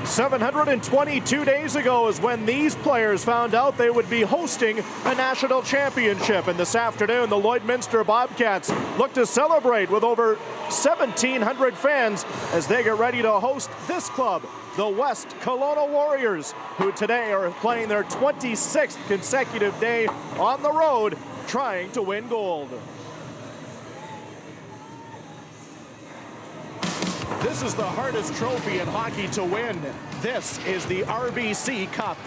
722 days ago is when these players found out they would be hosting a national championship. And this afternoon, the Lloydminster Bobcats look to celebrate with over 1,700 fans as they get ready to host this club, the West Kelowna Warriors, who today are playing their 26th consecutive day on the road trying to win gold. This is the hardest trophy in hockey to win. This is the RBC Cup.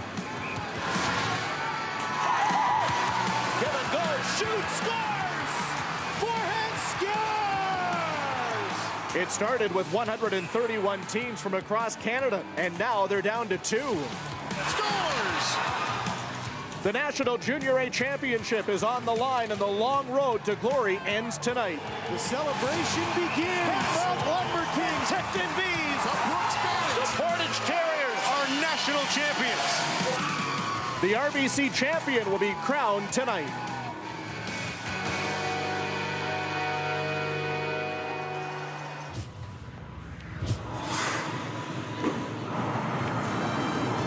Kevin goes, shoots, scores! Forehand scores! It started with 131 teams from across Canada, and now they're down to 2. Scores! The National Junior A Championship is on the line, and the long road to glory ends tonight. The celebration begins. Mount Lumber Kings, Hecton Bees, the Brooks Bandits, the Portage Terriers are national champions. The RBC champion will be crowned tonight.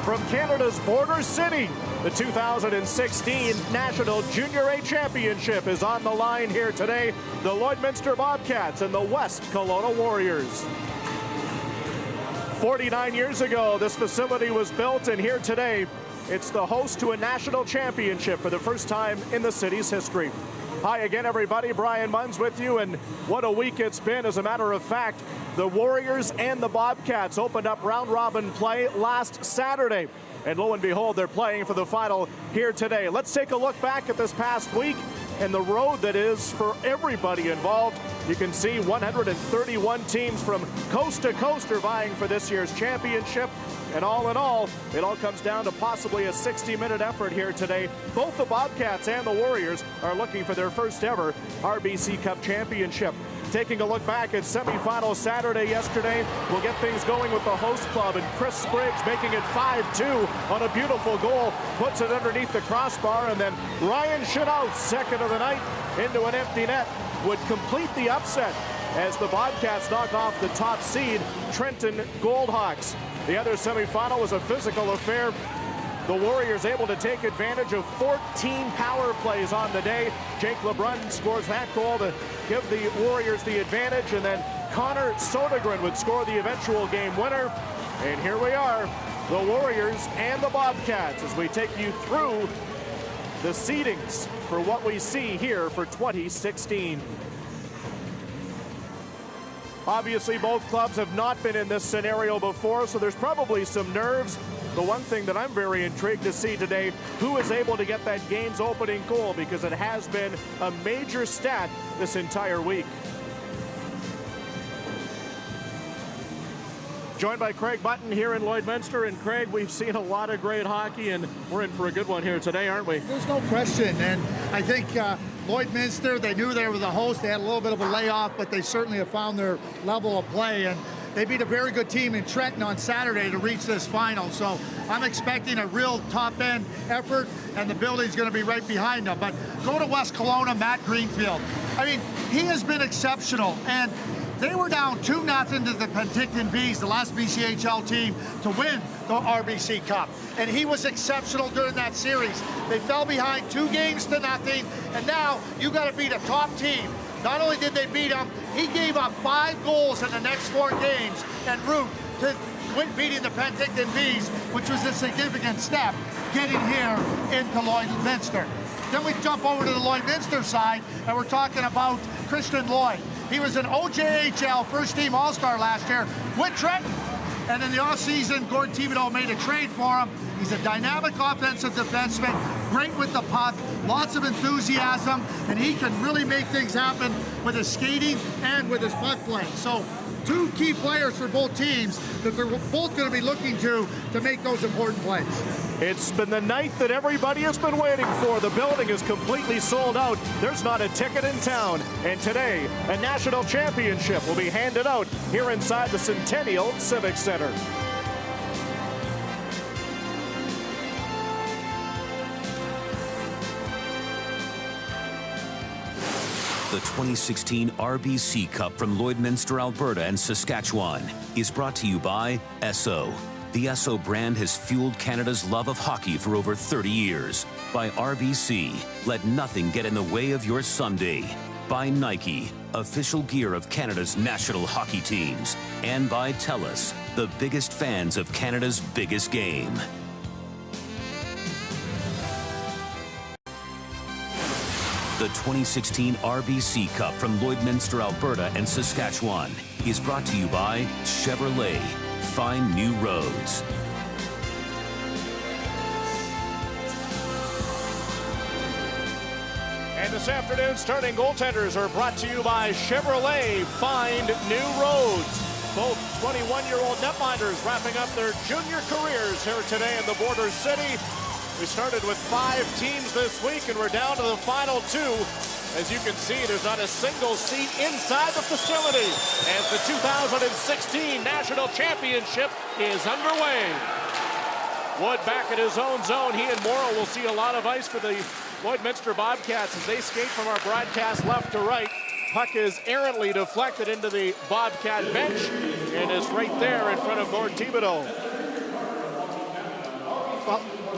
From Canada's border city, the 2016 National Junior A Championship is on the line here today. The Lloydminster Bobcats and the West Kelowna Warriors. 49 years ago, this facility was built, and here today, it's the host to a national championship for the first time in the city's history. Hi again, everybody. Brian Munns with you, and what a week it's been. As a matter of fact, the Warriors and the Bobcats opened up round-robin play last Saturday. And lo and behold, they're playing for the final here today. Let's take a look back at this past week and the road that is for everybody involved. You can see 131 teams from coast to coast are vying for this year's championship. And all in all, it all comes down to possibly a 60-minute effort here today. Both the Bobcats and the Warriors are looking for their first ever RBC Cup championship. Taking a look back at semifinal Saturday yesterday, we'll get things going with the host club, and Chris Spriggs making it 5-2 on a beautiful goal, puts it underneath the crossbar, and then Ryan Chenault, second of the night, into an empty net, would complete the upset as the Bobcats knock off the top seed, Trenton Goldhawks. The other semifinal was a physical affair. The Warriors able to take advantage of 14 power plays on the day. Jake LeBrun scores that goal to give the Warriors the advantage, and then Connor Sodergren would score the eventual game winner. And here we are, the Warriors and the Bobcats, as we take you through the seedings for what we see here for 2016. Obviously, both clubs have not been in this scenario before, so there's probably some nerves. The one thing that I'm very intrigued to see today, who is able to get that game's opening goal, because it has been a major stat this entire week. Joined by Craig Button here in Lloydminster. And Craig, we've seen a lot of great hockey, and we're in for a good one here today, aren't we? There's no question, and I think Lloydminster, they knew they were the host. They had a little bit of a layoff, but they certainly have found their level of play, and they beat a very good team in Trenton on Saturday to reach this final. So I'm expecting a real top-end effort, and the building's going to be right behind them. But go to West Kelowna, Matt Greenfield. I mean, he has been exceptional, and they were down 2-0 to the Penticton Bees, the last BCHL team, to win the RBC Cup. And he was exceptional during that series. They fell behind 2-0, and now you got to beat a top team. Not only did they beat him, he gave up 5 goals in the next 4 games en route to beating the Penticton Bees, which was a significant step getting here into Lloydminster. Then we jump over to the Lloydminster side, and we're talking about Christian Lloyd. He was an OJHL first-team All-Star last year with Trenton. And in the offseason, Gord Thibodeau made a trade for him. He's a dynamic offensive defenseman, great with the puck, lots of enthusiasm, and he can really make things happen with his skating and with his puck play. So 2 key players for both teams that they're both going to be looking to make those important plays. It's been the night that everybody has been waiting for. The building is completely sold out. There's not a ticket in town. And today, a national championship will be handed out here inside the Centennial Civic Center. The 2016 RBC Cup from Lloydminster, Alberta and Saskatchewan is brought to you by Esso. The Esso brand has fueled Canada's love of hockey for over 30 years. By RBC, let nothing get in the way of your Sunday. By Nike, official gear of Canada's national hockey teams. And by TELUS, the biggest fans of Canada's biggest game. The 2016 RBC Cup from Lloydminster, Alberta and Saskatchewan is brought to you by Chevrolet. Find new roads. And this afternoon's starting goaltenders are brought to you by Chevrolet. Find new roads. Both 21-year-old netminders wrapping up their junior careers here today in the Border City. We started with 5 teams this week, and we're down to the final 2. As you can see, there's not a single seat inside the facility as the 2016 National Championship is underway. Wood back at his own zone. He and Morrow will see a lot of ice for the Lloydminster Bobcats as they skate from our broadcast left to right. Puck is errantly deflected into the Bobcat bench and is right there in front of Gord Thibodeau.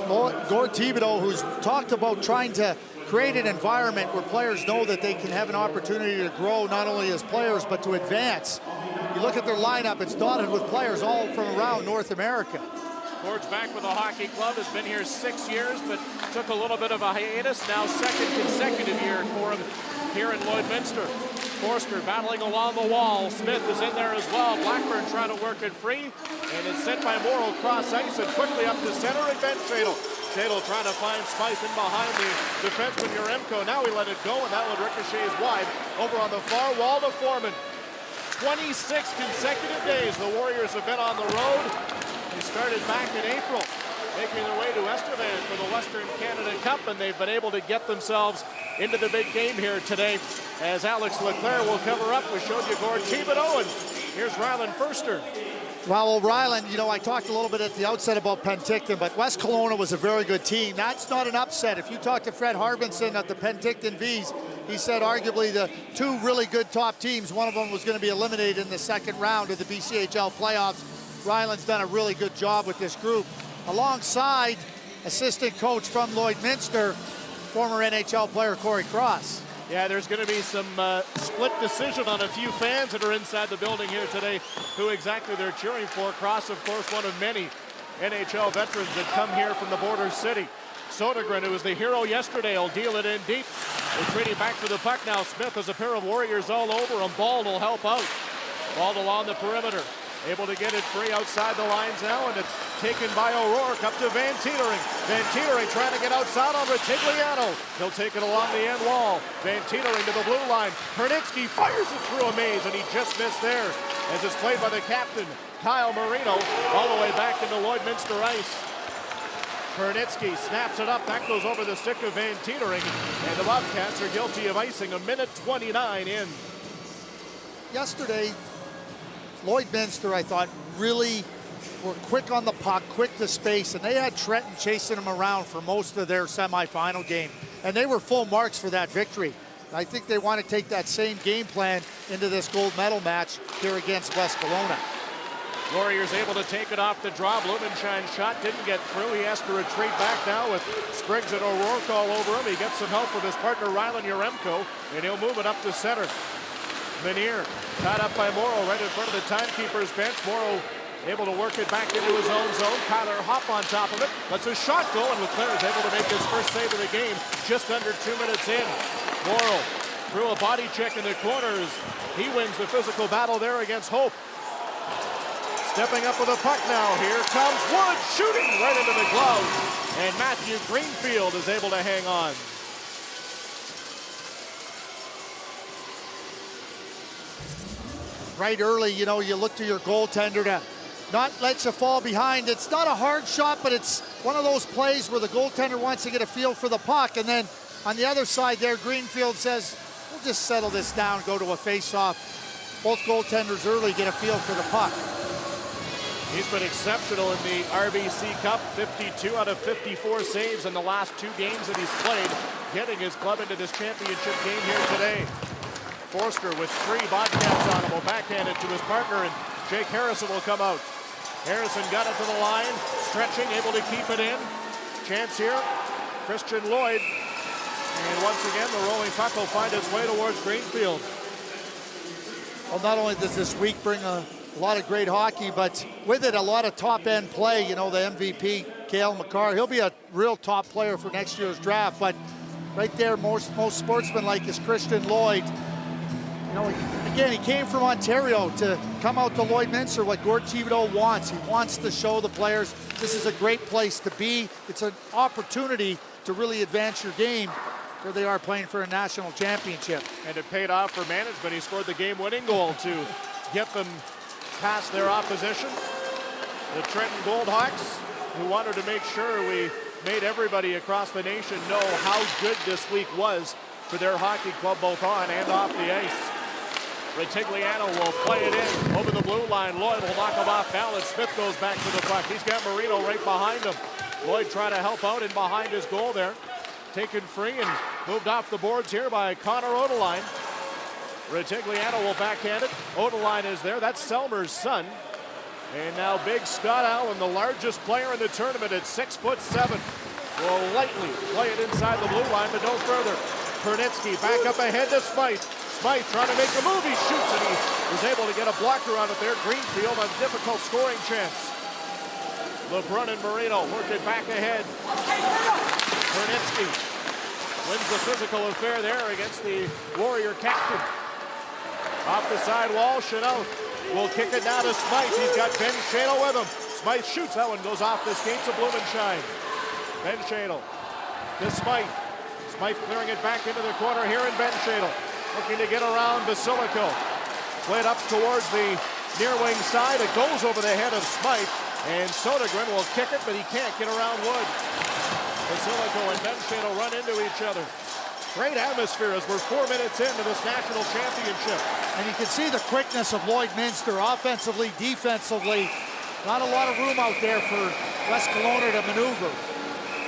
Well, Gord Thibodeau, who's talked about trying to create an environment where players know that they can have an opportunity to grow not only as players but to advance. You look at their lineup, it's dotted with players all from around North America. Gord's back with the hockey club, has been here 6 years, but took a little bit of a hiatus. Now second consecutive year for him here in Lloydminster. Forster battling along the wall. Smith is in there as well. Blackburn trying to work it free, and it's sent by Morrow cross ice and quickly up to center and Ben Shadle. Shadle trying to find Spice in behind the defenseman Yaremko. Now he let it go, and that one ricochets wide over on the far wall to Foreman. 26 consecutive days the Warriors have been on the road. They started back in April, making their way to Estevan for the Western Canada Cup, and they've been able to get themselves into the big game here today. As Alex Leclerc will cover up, we showed you Gord Thibodeau, and here's Ryland Furster. Well, Ryland, you know, I talked a little bit at the outset about Penticton, but West Kelowna was a very good team. That's not an upset. If you talk to Fred Harbinson at the Penticton Vs, he said arguably the 2 really good top teams, one of them was going to be eliminated in the second round of the BCHL playoffs. Ryland's done a really good job with this group. Alongside assistant coach from Lloydminster, former NHL player Corey Cross. Yeah, there's going to be some split decision on a few fans that are inside the building here today who exactly they're cheering for. Cross, of course, one of many NHL veterans that come here from the Border City. Sodergren, who was the hero yesterday, will deal it in deep. Retreating back for the puck now. Smith has a pair of Warriors all over him. Ball will help out. Ball along the perimeter. Able to get it free outside the lines now, and it's taken by O'Rourke up to Van Teetering. Van Teetering trying to get outside on Retigliano. He'll take it along the end wall. Van Teetering to the blue line. Hernitsky fires it through a maze, and he just missed there as it's played by the captain, Kyle Marino, all the way back into Lloydminster ice. Hernitsky snaps it up. That goes over the stick of Van Teetering, and the Bobcats are guilty of icing. A minute 29 in. Yesterday, Lloydminster, I thought, really were quick on the puck, quick to space, and they had Trenton chasing them around for most of their semifinal game. And they were full marks for that victory. I think they want to take that same game plan into this gold medal match here against West Kelowna. Warriors able to take it off the draw. Blumenschein's shot didn't get through. He has to retreat back now with Spriggs and O'Rourke all over him. He gets some help from his partner Ryland Yaremko, and he'll move it up to center. Vanier tied up by Morrow right in front of the timekeeper's bench. Morrow able to work it back into his own zone. Kyler Hopp on top of it. Lets a shot go, and Leclerc is able to make his first save of the game just under 2 minutes in. Morrow threw a body check in the corners. He wins the physical battle there against Hope. Stepping up with a puck now. Here comes Wood shooting right into the glove. And Matthew Greenfield is able to hang on. Right early, you know, you look to your goaltender to not let you fall behind. It's not a hard shot, but it's one of those plays where the goaltender wants to get a feel for the puck. And then on the other side there, Greenfield says, we'll just settle this down, go to a face-off. Both goaltenders early get a feel for the puck. He's been exceptional in the RBC Cup, 52 out of 54 saves in the last 2 games that he's played, getting his club into this championship game here today. Forster with 3 Bobcats on him will backhand it to his partner, and Jake Harrison will come out. Harrison got it to the line, stretching, able to keep it in. Chance here, Christian Lloyd. And once again, the rolling puck will find its way towards Greenfield. Well, not only does this week bring a lot of great hockey, but with it, a lot of top-end play. You know, the MVP, Cale Makar, he'll be a real top player for next year's draft. But right there, most sportsman-like is Christian Lloyd. You know, again, he came from Ontario to come out to Lloydminster, what Gord Thibodeau wants. He wants to show the players this is a great place to be. It's an opportunity to really advance your game. Here they are playing for a national championship. And it paid off for management. He scored the game-winning goal to get them past their opposition. The Trenton Goldhawks, who wanted to make sure we made everybody across the nation know how good this week was for their hockey club, both on and off the ice. Retigliano will play it in over the blue line. Lloyd will knock him off balance. Smith goes back to the puck. He's got Marino right behind him. Lloyd trying to help out in behind his goal there. Taken free and moved off the boards here by Connor Odeline. Retigliano will backhand it. Odeline is there. That's Selmer's son. And now big Scott Allen, the largest player in the tournament at 6'7", will lightly play it inside the blue line, but no further. Pernitsky back up ahead to Smythe. Smythe trying to make a move. He shoots and he was able to get a blocker on it there. Greenfield on difficult scoring chance. LeBrun and Marino working back ahead. Pernitsky wins the physical affair there against the Warrior captain. Off the side wall, Chanel will kick it now to Smythe. He's got Ben Shadle with him. Smythe shoots. That one goes off the skates of Blumenshine. Ben Shadle to Smythe. Smythe clearing it back into the corner here in Ben Shadle. Looking to get around Basilico. Played up towards the near wing side. It goes over the head of Smythe. And Sodergren will kick it, but he can't get around Wood. Basilico and Ben Shadle run into each other. Great atmosphere as we're 4 minutes into this national championship. And you can see the quickness of Lloydminster, offensively, defensively. Not a lot of room out there for West Kelowna to maneuver.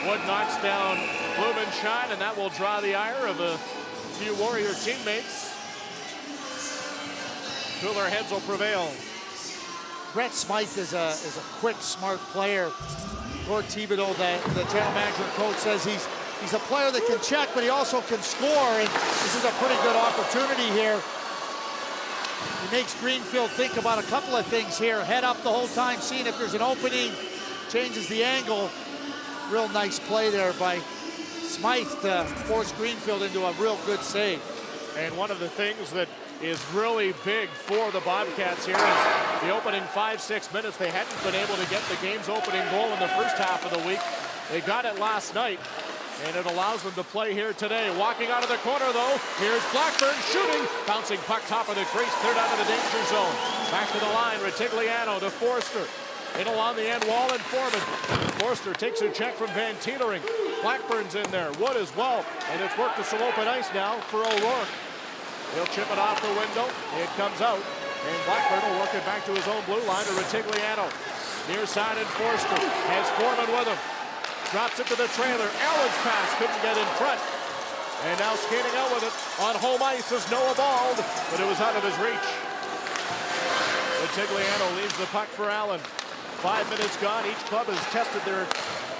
Wood knocks down Blumenshine, and that will draw the ire of a few Warrior teammates. Cooler heads will prevail. Brett Smythe is a quick, smart player. Gord Thibodeau, the general manager and coach, says he's a player that can check, but he also can score, and this is a pretty good opportunity here. He makes Greenfield think about a couple of things here. Head up the whole time, seeing if there's an opening, changes the angle. Real nice play there by Smythe to force Greenfield into a real good save. And one of the things that is really big for the Bobcats here is the opening 5-6 minutes. They hadn't been able to get the game's opening goal in the first half of the week. They got it last night, and it allows them to play here today. Walking out of the corner, though, here's Blackburn shooting. Bouncing puck top of the crease, cleared out of the danger zone. Back to the line, Retigliano to Forster. In along the end wall and Foreman. Forster takes a check from Van Tielering. Blackburn's in there, Wood as well. And it's worked to some open ice now for O'Rourke. He'll chip it off the window. It comes out. And Blackburn will work it back to his own blue line to Retigliano. Near side and Forster has Foreman with him. Drops it to the trailer. Allen's pass couldn't get in front. And now skating out with it on home ice is Noah Bald, but it was out of his reach. Retigliano leaves the puck for Allen. 5 minutes gone. Each club has tested their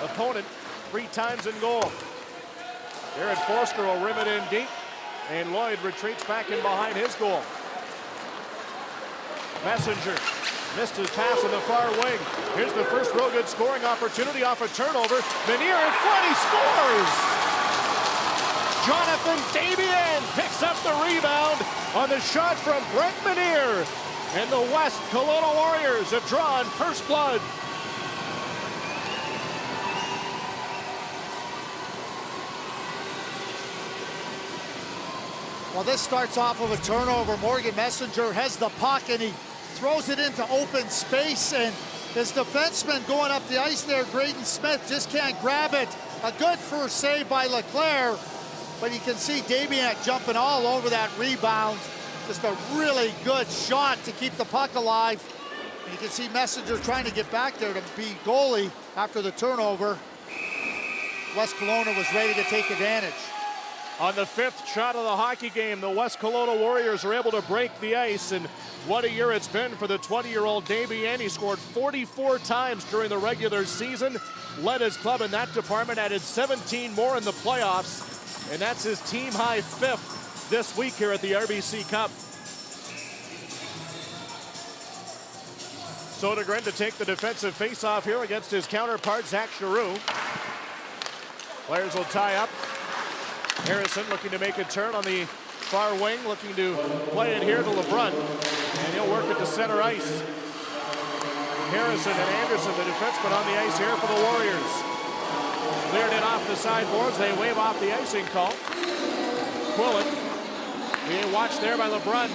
opponent 3 times in goal. Jared Forster will rim it in deep, and Lloyd retreats back in behind his goal. Messenger missed his pass in the far wing. Here's the first real good scoring opportunity off a turnover. Menier in front, he scores! Jonathan Davian picks up the rebound on the shot from Brent Menier. And the West Kelowna Warriors have drawn first blood. Well, this starts off with a turnover. Morgan Messenger has the puck and he throws it into open space, and his defenseman going up the ice there, Graydon Smith, just can't grab it. A good first save by Leclerc, but you can see Dabiak jumping all over that rebound. Just a really good shot to keep the puck alive. And you can see Messenger trying to get back there to be goalie after the turnover. West Kelowna was ready to take advantage. On the 5th shot of the hockey game, the West Kelowna Warriors are able to break the ice, and What a year it's been for the 20-year-old Damien. He scored 44 times during the regular season, led his club in that department, added 17 more in the playoffs, and that's his team-high 5th this week here at the RBC Cup. Sodergren to take the defensive face-off here against his counterpart, Zach Giroux. Players will tie up. Harrison looking to make a turn on the far wing, looking to play it here to LeBrun, and he'll work it to center ice. Harrison and Anderson, the defenseman, on the ice here for the Warriors. Cleared it off the sideboards. They wave off the icing call. Quillen being watched there by LeBrun.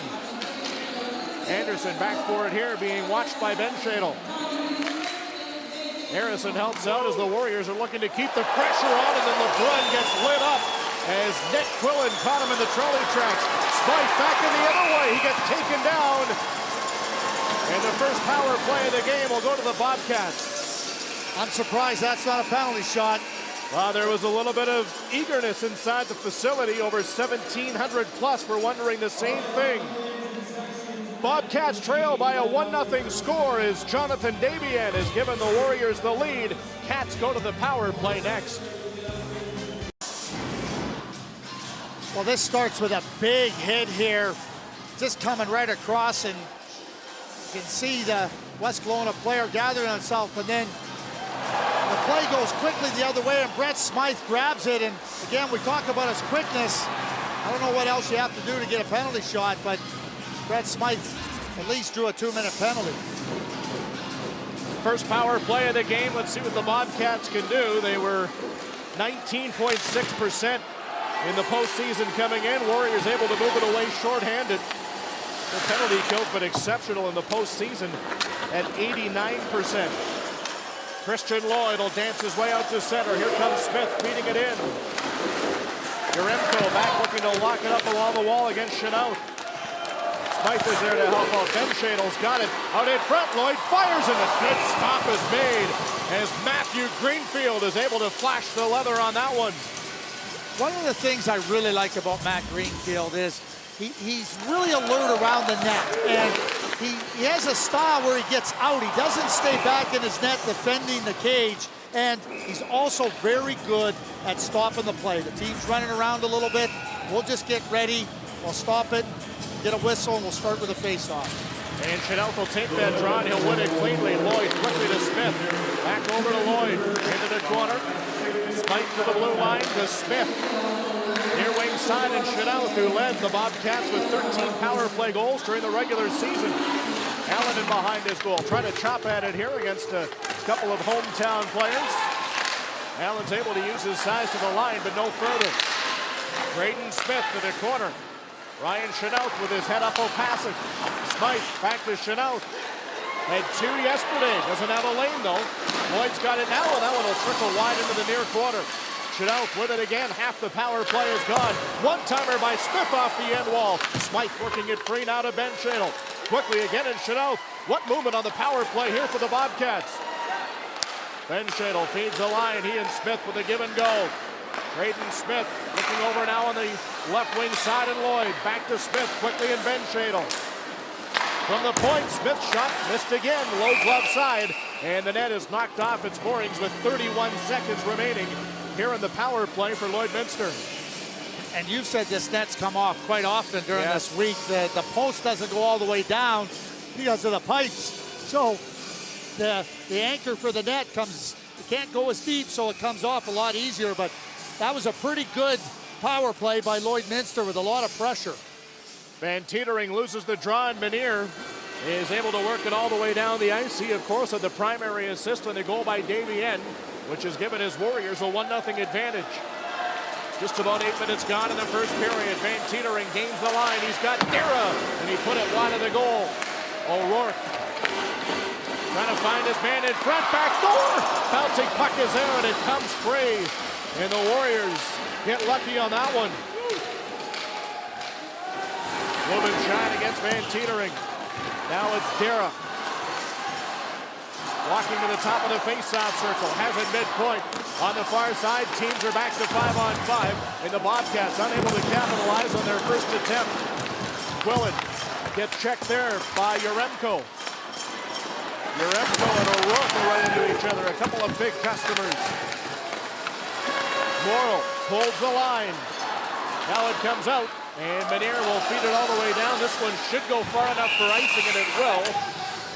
Anderson back for it here, being watched by Ben Shadle. Harrison helps out as the Warriors are looking to keep the pressure on, and then LeBrun gets lit up as Nick Quillen caught him in the trolley tracks. Smythe back in the other way. He gets taken down. And the first power play of the game will go to the Bobcats. I'm surprised that's not a penalty shot. Well, there was a little bit of eagerness inside the facility. Over 1,700 plus were wondering the same thing. Bobcats trail by a 1-0 score as Jonathan Damien has given the Warriors the lead. Cats go to the power play next. Well, this starts with a big hit here, just coming right across, and you can see the West Kelowna player gathering himself, and then the play goes quickly the other way, and Brett Smythe grabs it, and again, we talk about his quickness. I don't know what else you have to do to get a penalty shot, but Brett Smythe at least drew a 2-minute penalty. First power play of the game. Let's see what the Bobcats can do. They were 19.6% in the postseason coming in. Warriors able to move it away shorthanded. The penalty kill, but exceptional in the postseason at 89%. Christian Lloyd will dance his way out to center. Here comes Smith feeding it in. Yaremko back looking to lock it up along the wall against Chenault. Smythe is there to help out. Ben Shadle's got it out in front. Lloyd fires, and a good stop is made as Matthew Greenfield is able to flash the leather on that one. One of the things I really like about Matt Greenfield is he's really alert around the net, and he has a style where he gets out. He doesn't stay back in his net defending the cage, and he's also very good at stopping the play. The team's running around a little bit. We'll just get ready. We'll stop it, get a whistle, and we'll start with a face-off. And Chenault will take that draw, and he'll win it cleanly. Lloyd quickly to Smith. Back over to Lloyd. Into the corner. Smythe to the blue line to Smith. Near wing side, and Chenault, who led the Bobcats with 13 power play goals during the regular season. Allen in behind his goal. Trying to chop at it here against a couple of hometown players. Allen's able to use his size to the line, but no further. Braden Smith to the corner. Ryan Chenault with his head up opacic. Smythe back to Chenault. Had 2 yesterday. Doesn't have a lane though. Lloyd's got it now, and that one will trickle wide into the near corner. Chenault with it again. Half the power play is gone. One-timer by Smith off the end wall. Smythe working it free now to Ben Shadle. Quickly again in Chenault. What movement on the power play here for the Bobcats? Ben Shadle feeds the line. He and Smith with a give and go. Braden Smith looking over now on the left wing side, and Lloyd back to Smith quickly, and Ben Shadle. From the point, Smith shot missed again, low glove side, and the net is knocked off its moorings with 31 seconds remaining here in the power play for Lloydminster. And you've said this net's come off quite often during this week. The post doesn't go all the way down because of the pipes. So the anchor for the net comes, it can't go as deep, so it comes off a lot easier. But that was a pretty good power play by Lloydminster with a lot of pressure. Van Teetering loses the draw, and Menier is able to work it all the way down the ice. He, of course, had the primary assist on the goal by Damien, which has given his Warriors a 1-0 advantage. Just about 8 minutes gone in the first period. Van Teetering gains the line. He's got Dara, and he put it wide of the goal. O'Rourke trying to find his man in front, back door. Bouncing puck is there, and it comes free. And the Warriors get lucky on that one. Moving shot against Van Teetering. Now it's Dara. Walking to the top of the face-off circle. Has it midpoint. On the far side, teams are back to 5-on-5. And the Bobcats unable to capitalize on their first attempt. Quillen get checked there by Yaremko. Yaremko and O'Rourke are right into each other. A couple of big customers. Morrill holds the line. Now it comes out, and Menier will feed it all the way down. This one should go far enough for icing, and it will,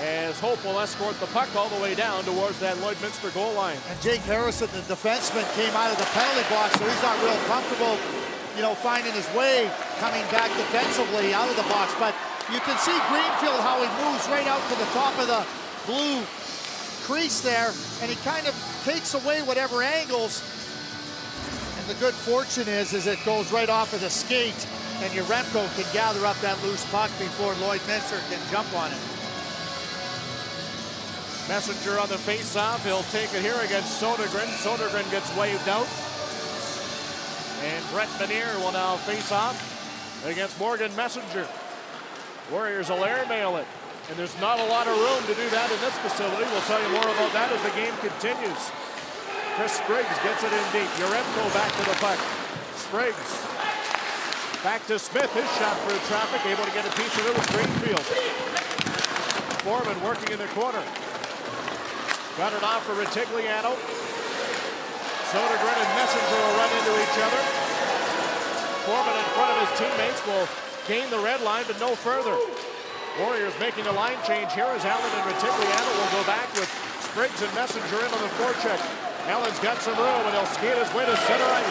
as Hope will escort the puck all the way down towards that Lloydminster goal line. And Jake Harrison, the defenseman, came out of the penalty box, so he's not real comfortable, you know, finding his way coming back defensively out of the box. But you can see Greenfield, how he moves right out to the top of the blue crease there, and he kind of takes away whatever angles. And the good fortune is it goes right off of the skate, and Yaremko can gather up that loose puck before Lloydminster can jump on it. Messenger on the face-off. He'll take it here against Sodergren. Sodergren gets waved out. And Brett Menier will now face off against Morgan Messenger. Warriors will airmail it. And there's not a lot of room to do that in this facility. We'll tell you more about that as the game continues. Chris Spriggs gets it in deep. Yaremko back to the puck. Spriggs back to Smith. His shot through traffic. Able to get a piece of it with Greenfield. Foreman working in the corner. Got it off for Retigliano. Sodergren and Messenger will run into each other. Foreman in front of his teammates will gain the red line, but no further. Warriors making a line change here as Allen and Retigliano will go back with Spriggs and Messenger in on the forecheck. Allen's got some room, and he'll skate his way to center ice.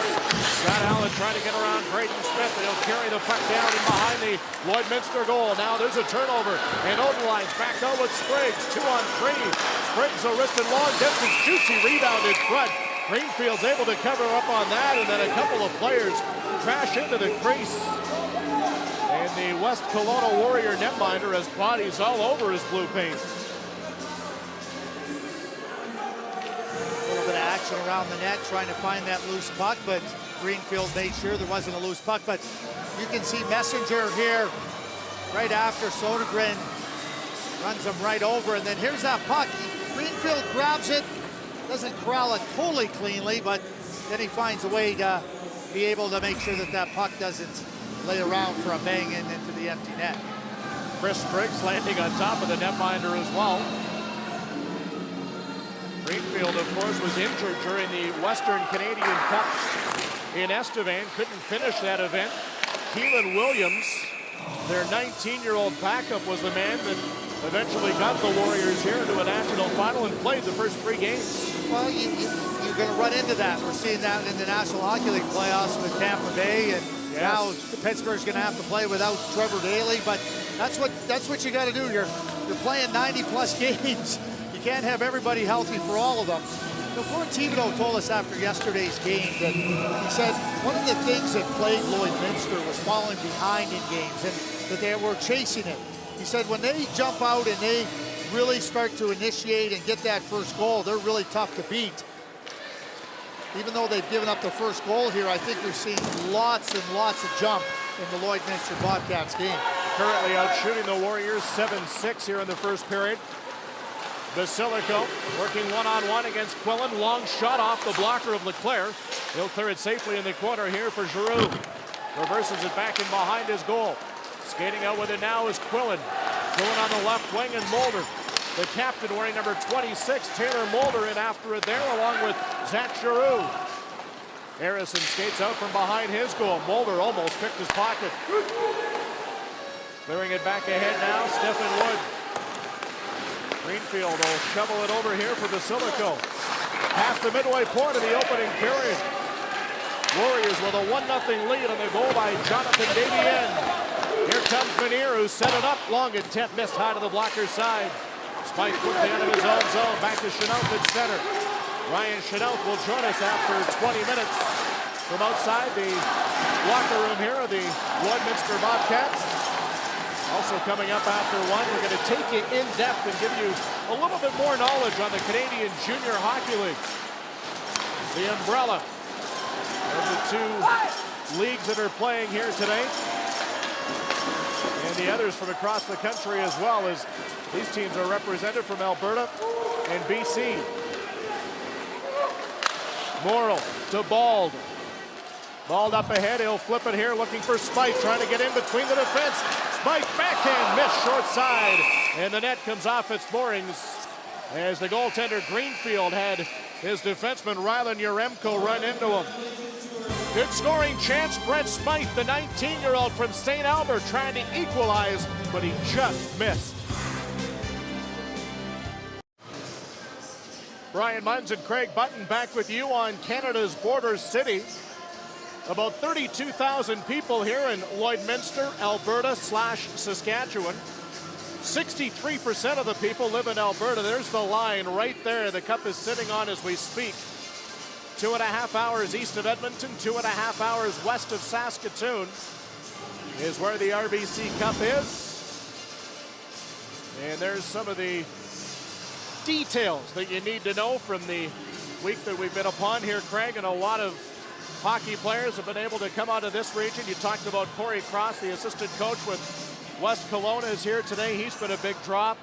Scott Allen trying to get around Braden Smith, and he'll carry the puck down in behind the Lloydminster goal. Now there's a turnover, and Odenline's back out with Spriggs. 2-on-3. Spriggs a wristed long distance. Juicy rebound in front. Greenfield's able to cover up on that, and then a couple of players crash into the crease. And the West Kelowna Warrior netminder has bodies all over his blue paint. A little bit of action around the net, trying to find that loose puck, but Greenfield made sure there wasn't a loose puck. But you can see Messenger here right after Sodergren runs him right over, and then here's that puck. Greenfield grabs it, doesn't corral it totally cleanly, but then he finds a way to be able to make sure that that puck doesn't lay around for a bang in into the empty net. Chris Spriggs landing on top of the netminder as well. Greenfield, of course, was injured during the Western Canadian Cup in Estevan. Couldn't finish that event. Keelan Williams, their 19-year-old backup, was the man that eventually got the Warriors here to a national final and played the first 3 games. Well, you're going to run into that. We're seeing that in the National Hockey League playoffs with Tampa Bay, and now Pittsburgh's going to have to play without Trevor Daley. But that's what you got to do. You're playing 90-plus games. You can't have everybody healthy for all of them. Gord Thibodeau told us after yesterday's game that he said one of the things that plagued Lloydminster was falling behind in games, and that they were chasing it. He said when they jump out and they really start to initiate and get that first goal, they're really tough to beat. Even though they've given up the first goal here, I think you're seeing lots and lots of jump in the Lloydminster Bobcats game. Currently out shooting the Warriors 7-6 here in the first period. Basilico working one-on-one against Quillen. Long shot off the blocker of Leclerc. He'll clear it safely in the corner here for Giroux. Reverses it back in behind his goal. Skating out with it now is Quillen. Quillen on the left wing, and Mulder, the captain, wearing number 26, Taylor Mulder, in after it there along with Zach Giroux. Harrison skates out from behind his goal. Mulder almost picked his pocket. Clearing it back ahead now, Stephen Wood. Greenfield will shovel it over here for Basilico. Past the midway point of the opening period. Warriors with a 1-0 lead on the goal by Jonathan Davien. Here comes Menier, who set it up. Long attempt, missed high to the blocker's side. Spike quickly out of his own zone. Back to Chenault at center. Ryan Chenault will join us after 20 minutes from outside the locker room here of the Lloydminster Bobcats. Also coming up after 1, we're going to take you in depth and give you a little bit more knowledge on the Canadian Junior Hockey League. The umbrella of the 2 leagues that are playing here today. And the others from across the country as well, as these teams are represented from Alberta and BC. Morrill to Bald. Bald up ahead, he'll flip it here, looking for Spike, trying to get in between the defense. Smythe backhand miss short side, and the net comes off its moorings as the goaltender Greenfield had his defenseman Rylan Yaremko run into him. Good scoring chance. Brett Smythe, the 19-year-old from St. Albert, trying to equalize, but he just missed. Brian Munns and Craig Button back with you on Canada's border city. About 32,000 people here in Lloydminster, Alberta / Saskatchewan. 63% of the people live in Alberta. There's the line right there. The cup is sitting on as we speak. 2.5 hours east of Edmonton, 2.5 hours west of Saskatoon is where the RBC Cup is. And there's some of the details that you need to know from the week that we've been upon here, Craig, and a lot of hockey players have been able to come out of this region. You talked about Corey Cross, the assistant coach with West Kelowna, is here today. He's been a big drop.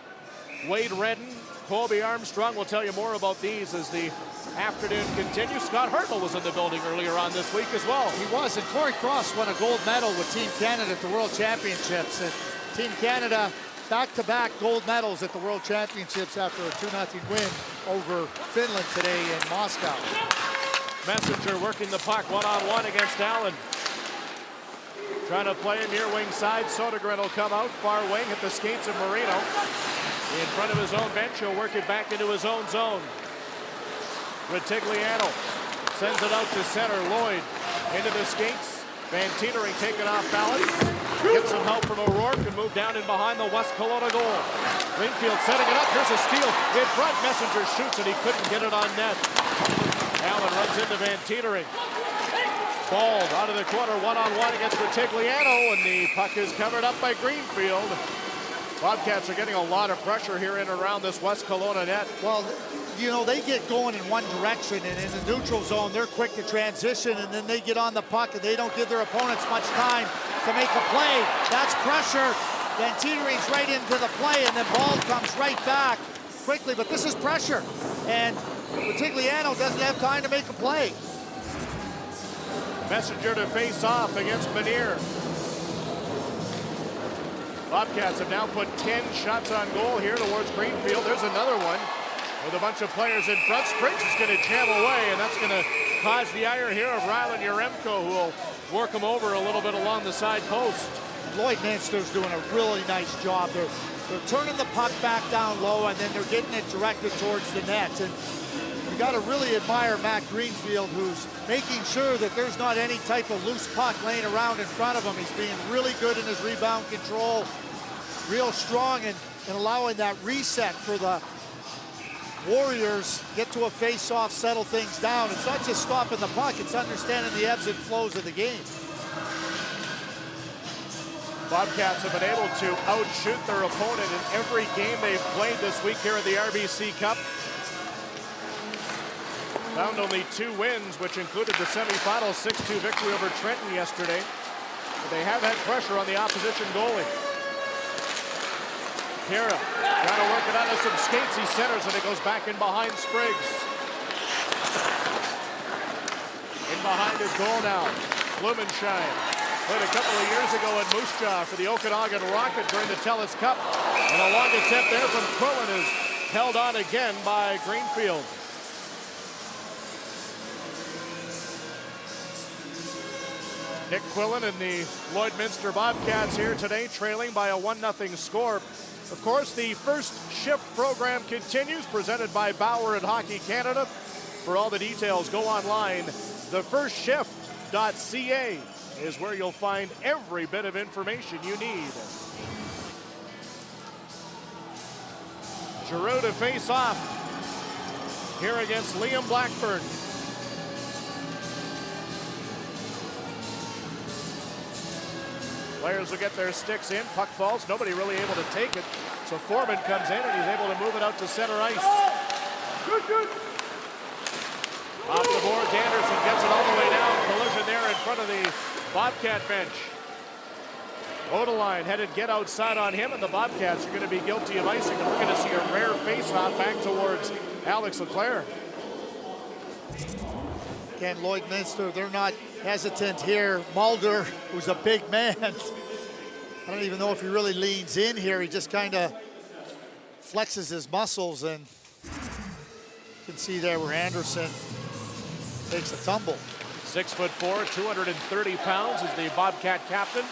Wade Redden, Colby Armstrong. We'll tell you more about these as the afternoon continues. Scott Hartnell was in the building earlier on this week as well. He was, and Corey Cross won a gold medal with Team Canada at the World Championships. And Team Canada back-to-back gold medals at the World Championships after a 2-0 win over Finland today in Moscow. Messenger working the puck one-on-one against Allen. Trying to play him near wing side. Sodergren will come out far wing at the skates of Marino. In front of his own bench, he'll work it back into his own zone. Retigliano sends it out to center. Lloyd into the skates. Van Tienering taken off balance. Gets some help from O'Rourke and move down in behind the West Kelowna goal. Greenfield setting it up. Here's a steal in front. Messenger shoots and he couldn't get it on net. Allen runs into Van Tienering. Balled out of the corner, one-on-one against Retigliano, and the puck is covered up by Greenfield. Bobcats are getting a lot of pressure here in and around this West Kelowna net. Well, you know, they get going in one direction, and in the neutral zone, they're quick to transition, and then they get on the puck, and they don't give their opponents much time to make a play. That's pressure. Then Tietering's right into the play, and then ball comes right back quickly, but this is pressure, and Retigliano doesn't have time to make a play. Messenger to face off against Benier. Bobcats have now put 10 shots on goal here towards Greenfield. There's another one with a bunch of players in front. Spriggs is going to jam away, and that's going to cause the ire here of Rylan Yaremko, who will work him over a little bit along the side post. Lloydminster's doing a really nice job. They're turning the puck back down low, and then they're getting it directed towards the net. And you got to really admire Matt Greenfield, who's making sure that there's not any type of loose puck laying around in front of him. He's being really good in his rebound control, real strong in allowing that reset for the Warriors, get to a face-off, settle things down. It's not just stopping the puck, it's understanding the ebbs and flows of the game. Bobcats have been able to outshoot their opponent in every game they've played this week here at the RBC Cup. Found only 2 wins, which included the semifinal 6-2 victory over Trenton yesterday. But they have had pressure on the opposition goalie. Kira trying to work it out of some skates. He centers and it goes back in behind Spriggs. In behind his goal now, Blumenschein. Played a couple of years ago in Moose Jaw for the Okanagan Rocket during the TELUS Cup. And a long attempt there from Quillen is held on again by Greenfield. Nick Quillen and the Lloydminster Bobcats here today, trailing by a 1-0 score. Of course, the First Shift program continues, presented by Bauer and Hockey Canada. For all the details, go online. Thefirstshift.ca is where you'll find every bit of information you need. Giroux to face off here against Liam Blackburn. Players will get their sticks in. Puck falls. Nobody really able to take it. So Foreman comes in and he's able to move it out to center ice. Good. Off the boards, Anderson gets it all the way down. Collision there in front of the Bobcat bench. Odeline headed get outside on him, and the Bobcats are going to be guilty of icing, and we're going to see a rare face-off back towards Alex Leclerc. Again, Lloydminster, they're not hesitant here. Mulder, who's a big man, I don't even know if he really leans in here. He just kind of flexes his muscles, and you can see there where Anderson takes a tumble. 6'4", 230 pounds is the Bobcat captain.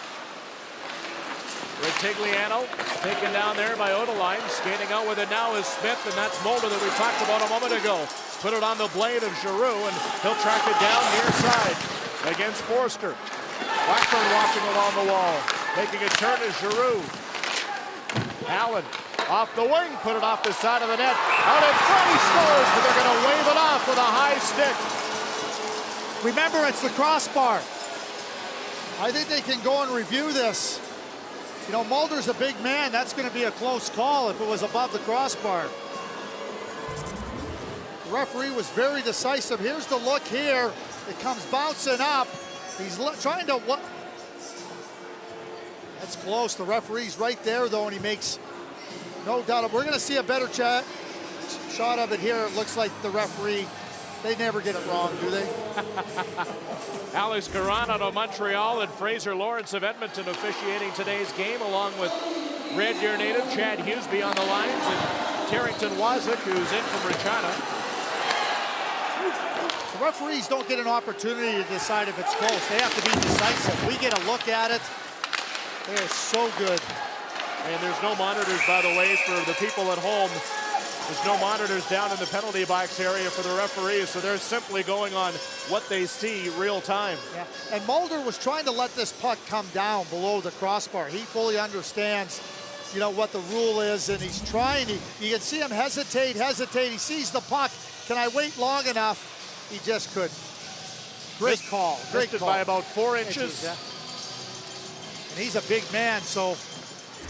Retigliano taken down there by Odeline. Skating out with it now is Smith, and that's Mulder that we talked about a moment ago. Put it on the blade of Giroux, and he'll track it down near side against Forster. Blackburn walking along the wall. Making a turn is Giroux. Allen off the wing, put it off the side of the net. Out in front, he scores, but they're going to wave it off with a high stick. Remember, it's the crossbar. I think they can go and review this. You know, Mulder's a big man. That's going to be a close call if it was above the crossbar. The referee was very decisive. Here's the look here. It comes bouncing up. He's trying to... That's close. The referee's right there, though, and he makes no doubt. We're going to see a better shot of it here. It looks like the referee... They never get it wrong, do they? Alex Caron out of Montreal and Fraser Lawrence of Edmonton officiating today's game, along with Red Deer native Chad Hughesby on the lines and Carrington Wazik, who's in from Regina. The referees don't get an opportunity to decide if it's close. They have to be decisive. We get a look at it. They are so good. And there's no monitors, by the way, for the people at home. There's no monitors down in the penalty box area for the referees, so they're simply going on what they see real time. Yeah. And Mulder was trying to let this puck come down below the crossbar. He fully understands, you know, what the rule is, and he's trying. You can see him hesitate. He sees the puck. Can I wait long enough? He just couldn't. Great call. Great call. By about 4 inches. Yeah. And he's a big man, so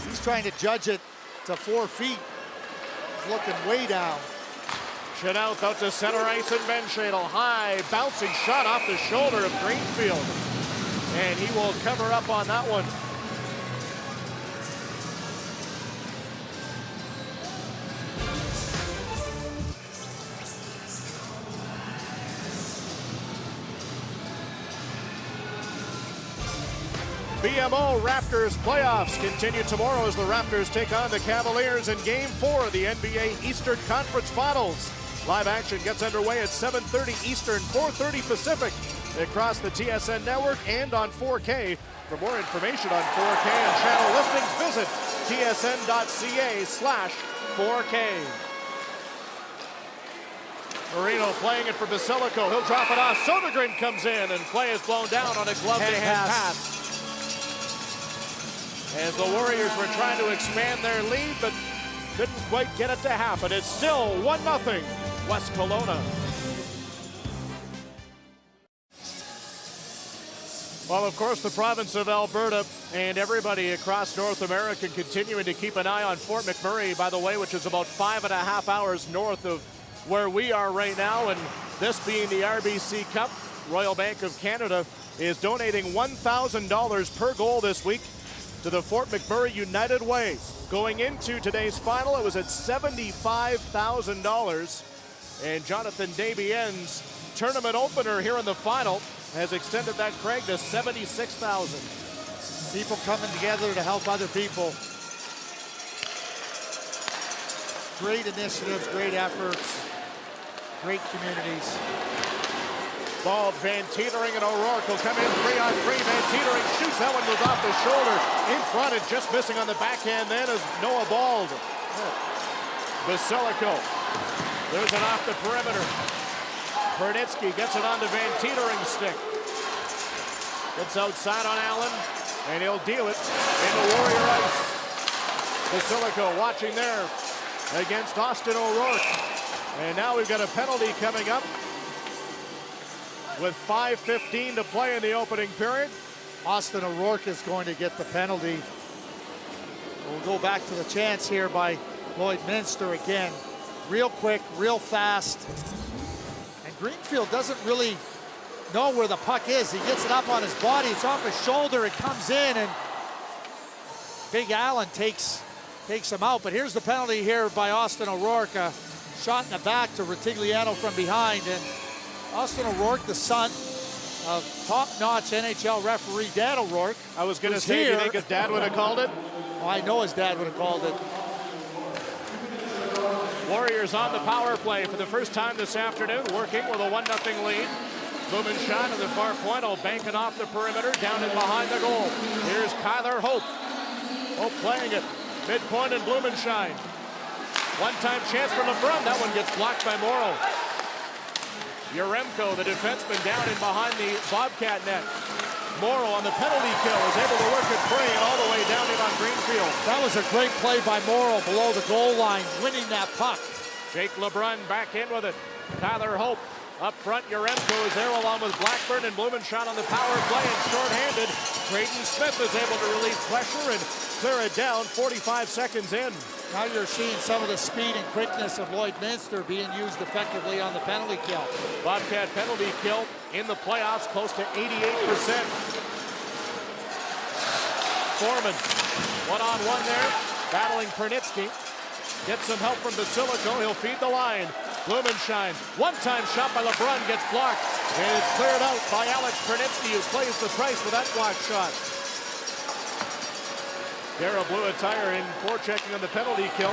he's trying to judge it to 4 feet. Looking way down. Chanel out to center ice, and Benchadel high bouncing shot off the shoulder of Greenfield, and he will cover up on that one. BMO Raptors playoffs continue tomorrow as the Raptors take on the Cavaliers in Game 4 of the NBA Eastern Conference Finals. Live action gets underway at 7:30 Eastern, 4:30 Pacific across the TSN network and on 4K. For more information on 4K and channel listings, visit tsn.ca/4K. Marino playing it for Basilico. He'll drop it off. Sodergren comes in, and play is blown down on a glove-to-hand pass. As the Warriors were trying to expand their lead, but couldn't quite get it to happen. It's still 1-0 West Kelowna. Well, of course, the province of Alberta and everybody across North America continuing to keep an eye on Fort McMurray, by the way, which is about 5.5 hours north of where we are right now. And this being the RBC Cup, Royal Bank of Canada is donating $1,000 per goal this week to the Fort McMurray United Way. Going into today's final, it was at $75,000. And Jonathan Dabien's tournament opener here in the final has extended that, Craig, to $76,000. People coming together to help other people. Great initiatives, great efforts, great communities. Ball, Van Teetering and O'Rourke will come in 3-on-3. Van Teetering shoots. That one was off the shoulder. In front and just missing on the backhand then is Noah Bald. Basilico. There's an off the perimeter. Pernitsky gets it onto Van Teetering's stick. Gets outside on Allen, and he'll deal it into Warrior ice. Basilico watching there against Austin O'Rourke. And now we've got a penalty coming up with 5:15 to play in the opening period. Austin O'Rourke is going to get the penalty. We'll go back to the chance here by Lloydminster again. Real quick, real fast. And Greenfield doesn't really know where the puck is. He gets it up on his body. It's off his shoulder. It comes in, and Big Allen takes him out. But here's the penalty here by Austin O'Rourke. A shot in the back to Retigliano from behind. And Austin O'Rourke, the son top-notch NHL referee Dan O'Rourke. I was going to say, do you think his dad would have called it? Oh, I know his dad would have called it. Warriors on the power play for the first time this afternoon, working with a 1-0 lead. Blumenschein on the far point, all banking off the perimeter, down and behind the goal. Here's Kyler Hope. Hope playing it, midpoint and Blumenschein. One-time chance for LeBrun. That one gets blocked by Morrow. Yaremko, the defenseman, down in behind the Bobcat net. Morrow on the penalty kill is able to work it free and all the way down in on Greenfield. That was a great play by Morrow below the goal line, winning that puck. Jake LeBrun back in with it. Tyler Hope up front. Yaremko is there along with Blackburn and Blumenschein on the power play and short-handed. Braden Smith is able to relieve pressure and clear it down 45 seconds in. Now you're seeing some of the speed and quickness of Lloydminster being used effectively on the penalty kill. Bobcat penalty kill in the playoffs, close to 88%. Foreman, one-on-one there, battling Pernitsky. Gets some help from Basilico, he'll feed the line. Blumenschein, one-time shot by LeBrun gets blocked. And it's cleared out by Alex Pernitsky, who plays the price with that block shot. Darrell blew a tire in forechecking on the penalty kill.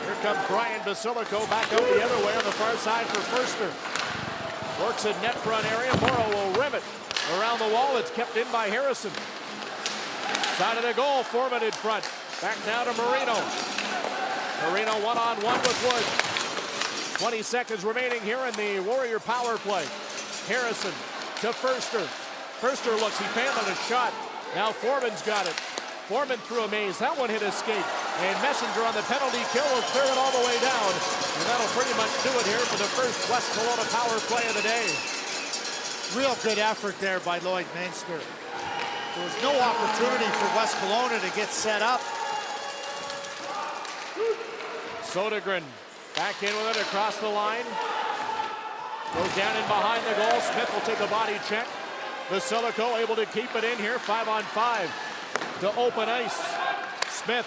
Here comes Brian Basilico back out the other way on the far side for Förster. Works in net front area. Morrow will rim it around the wall. It's kept in by Harrison. Side of the goal, Foreman in front. Back now to Marino. Marino one-on-one with Wood. 20 seconds remaining here in the Warrior power play. Harrison to Förster. Förster looks, he failed on a shot. Now Foreman's got it. Foreman through a maze. That one hit escape. And Messenger on the penalty kill will clear it all the way down. And that'll pretty much do it here for the first West Kelowna power play of the day. Real good effort there by Lloydminster. There was no opportunity for West Kelowna to get set up. Sodergren back in with it across the line. Goes down in behind the goal. Smith will take a body check. Basilico able to keep it in here. 5-on-5 to open ice. Smith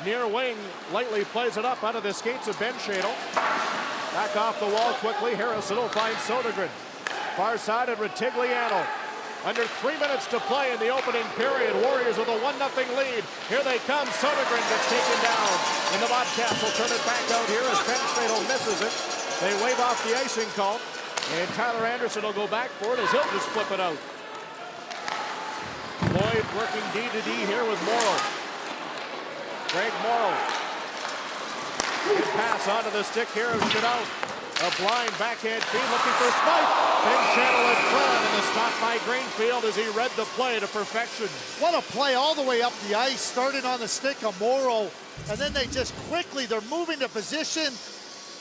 near wing, lightly plays it up out of the skates of Ben Shadle. Back off the wall quickly. Harrison will find Sodergren. Far side of Retigliano. Under 3 minutes to play in the opening period. Warriors with a 1-0 lead. Here they come. Sodergren gets taken down. And the Bobcats will turn it back out here as Ben Shadle misses it. They wave off the icing call. And Tyler Anderson will go back for it as he'll just flip it out. Lloyd working D-to-D here with Morrow. Greg Morrow. Good pass onto the stick here of Chanel. A blind backhand feed looking for Smythe. Ben Channel in front and the stop by Greenfield as he read the play to perfection. What a play all the way up the ice, starting on the stick of Morrow. And then they just quickly, they're moving to position.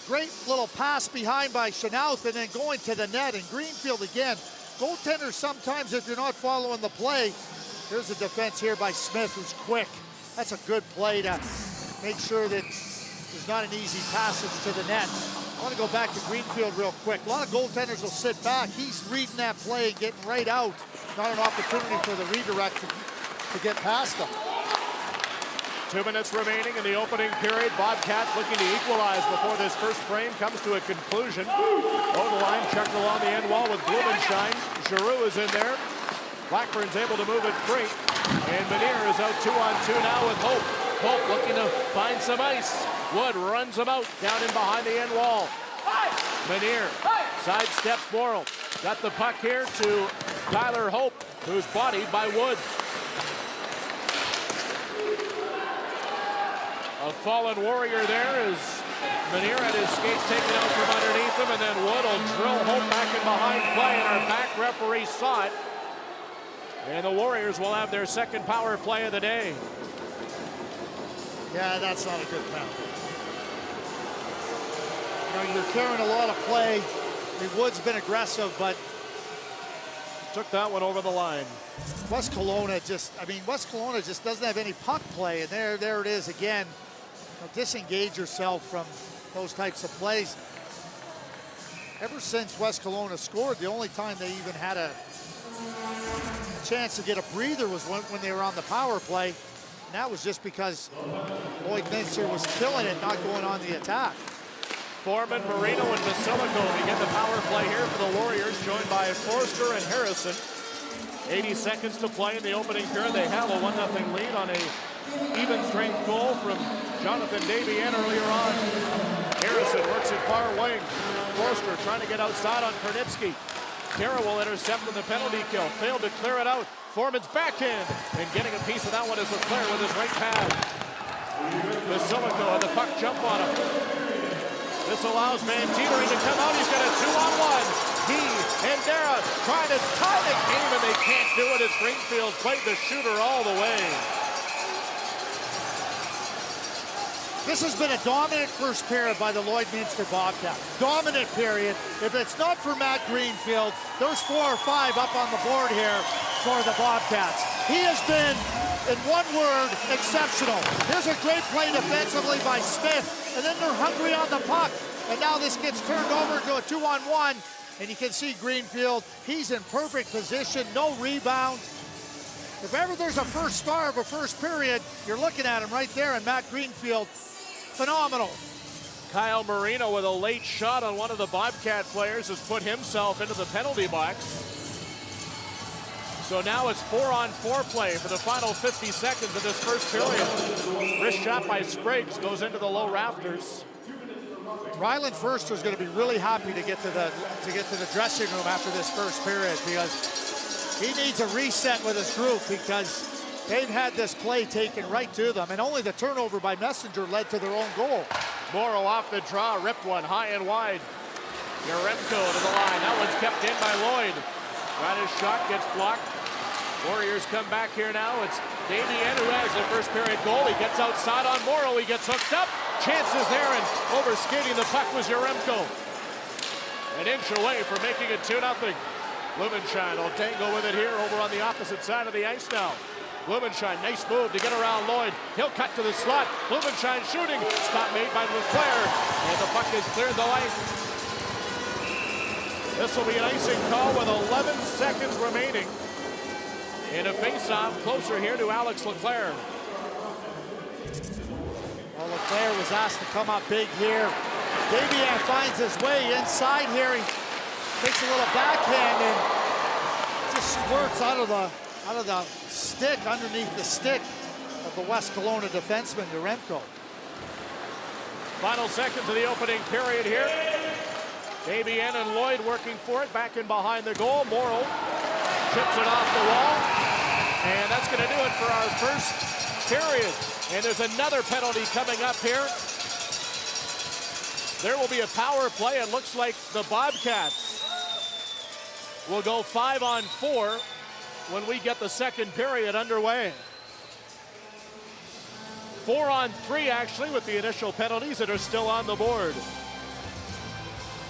Great little pass behind by Chanel and then going to the net. And Greenfield again. Goaltenders sometimes, if you're not following the play, here's a defense here by Smith, who's quick. That's a good play to make sure that there's not an easy passage to the net. I want to go back to Greenfield real quick. A lot of goaltenders will sit back. He's reading that play and getting right out. Not an opportunity for the redirect to get past them. 2 minutes remaining in the opening period. Bobcats looking to equalize before this first frame comes to a conclusion. Over the line, checked along the end wall with Blumenschein. Giroux is in there. Blackburn's able to move it free. And Menier is out 2-on-2 now with Hope. Hope looking to find some ice. Wood runs him out down in behind the end wall. Menier sidesteps Morrow. Got the puck here to Tyler Hope, who's bodied by Wood. A fallen Warrior there is Menier had his skates taken out from underneath him, and then Wood will drill Hope back in behind play, and our back referee saw it. And the Warriors will have their second power play of the day. Yeah, that's not a good penalty. You know, you're carrying a lot of play. I mean, Wood's been aggressive, but took that one over the line. West Kelowna just doesn't have any puck play, and there it is again. You know, disengage yourself from those types of plays. Ever since West Kelowna scored, the only time they even had a chance to get a breather was when they were on the power play. And that was just because Lloydminster was killing it, not going on the attack. Foreman, Marino, and Basilico begin the power play here for the Warriors, joined by Forster and Harrison. 80 seconds to play in the opening period. They have a 1-0 lead on a even strength goal from Jonathan Davian earlier on. Harrison works it far wing. Forster trying to get outside on Kernitsky. Kara will intercept with the penalty kill. Failed to clear it out. Foreman's backhand. And getting a piece of that one is Leclerc with his right pad. Basilico and the puck jump on him. This allows Van Tievering to come out. He's got a 2-on-1. He and Dara trying to tie the game, and they can't do it as Greenfield played the shooter all the way. This has been a dominant first period by the Lloydminster Bobcats. Dominant period. If it's not for Matt Greenfield, there's 4 or 5 up on the board here for the Bobcats. He has been, in one word, exceptional. Here's a great play defensively by Smith, and then they're hungry on the puck. And now this gets turned over to a 2-on-1, and you can see Greenfield, he's in perfect position, no rebound. If ever there's a first star of a first period, you're looking at him right there, and Matt Greenfield, phenomenal. Kyle Marino with a late shot on one of the Bobcat players has put himself into the penalty box. So now it's 4-on-4 play for the final 50 seconds of this first period. Wrist shot by Spriggs goes into the low rafters. Ryland Forster's going to be really happy to get to the dressing room after this first period, because he needs a reset with his group, because they've had this play taken right to them, and only the turnover by Messenger led to their own goal. Morrow off the draw, ripped one high and wide. Yaremko to the line. That one's kept in by Lloyd. Got his shot, gets blocked. Warriors come back here now. It's Damien who has the first period goal. He gets outside on Morrow. He gets hooked up. Chances there, and over skating the puck was Yaremko. An inch away from making it 2-0. Blumenschein will tango with it here over on the opposite side of the ice now. Blumenschein, nice move to get around Lloyd. He'll cut to the slot. Blumenschein shooting. Stop made by Leclerc. And the puck has cleared the line. This will be an icing call with 11 seconds remaining. In a face-off closer here to Alex Leclerc. Well, Leclerc was asked to come up big here. Davian finds his way inside here. He takes a little backhand and just squirts out of the stick, underneath the stick of the West Kelowna defenseman, Yaremko. Final seconds of the opening period here. Davian and Lloyd working for it, back in behind the goal. Morrow chips it off the wall. And that's going to do it for our first period. And there's another penalty coming up here. There will be a power play. It looks like the Bobcats will go 5-on-4 when we get the second period underway. 4-on-3 actually, with the initial penalties that are still on the board.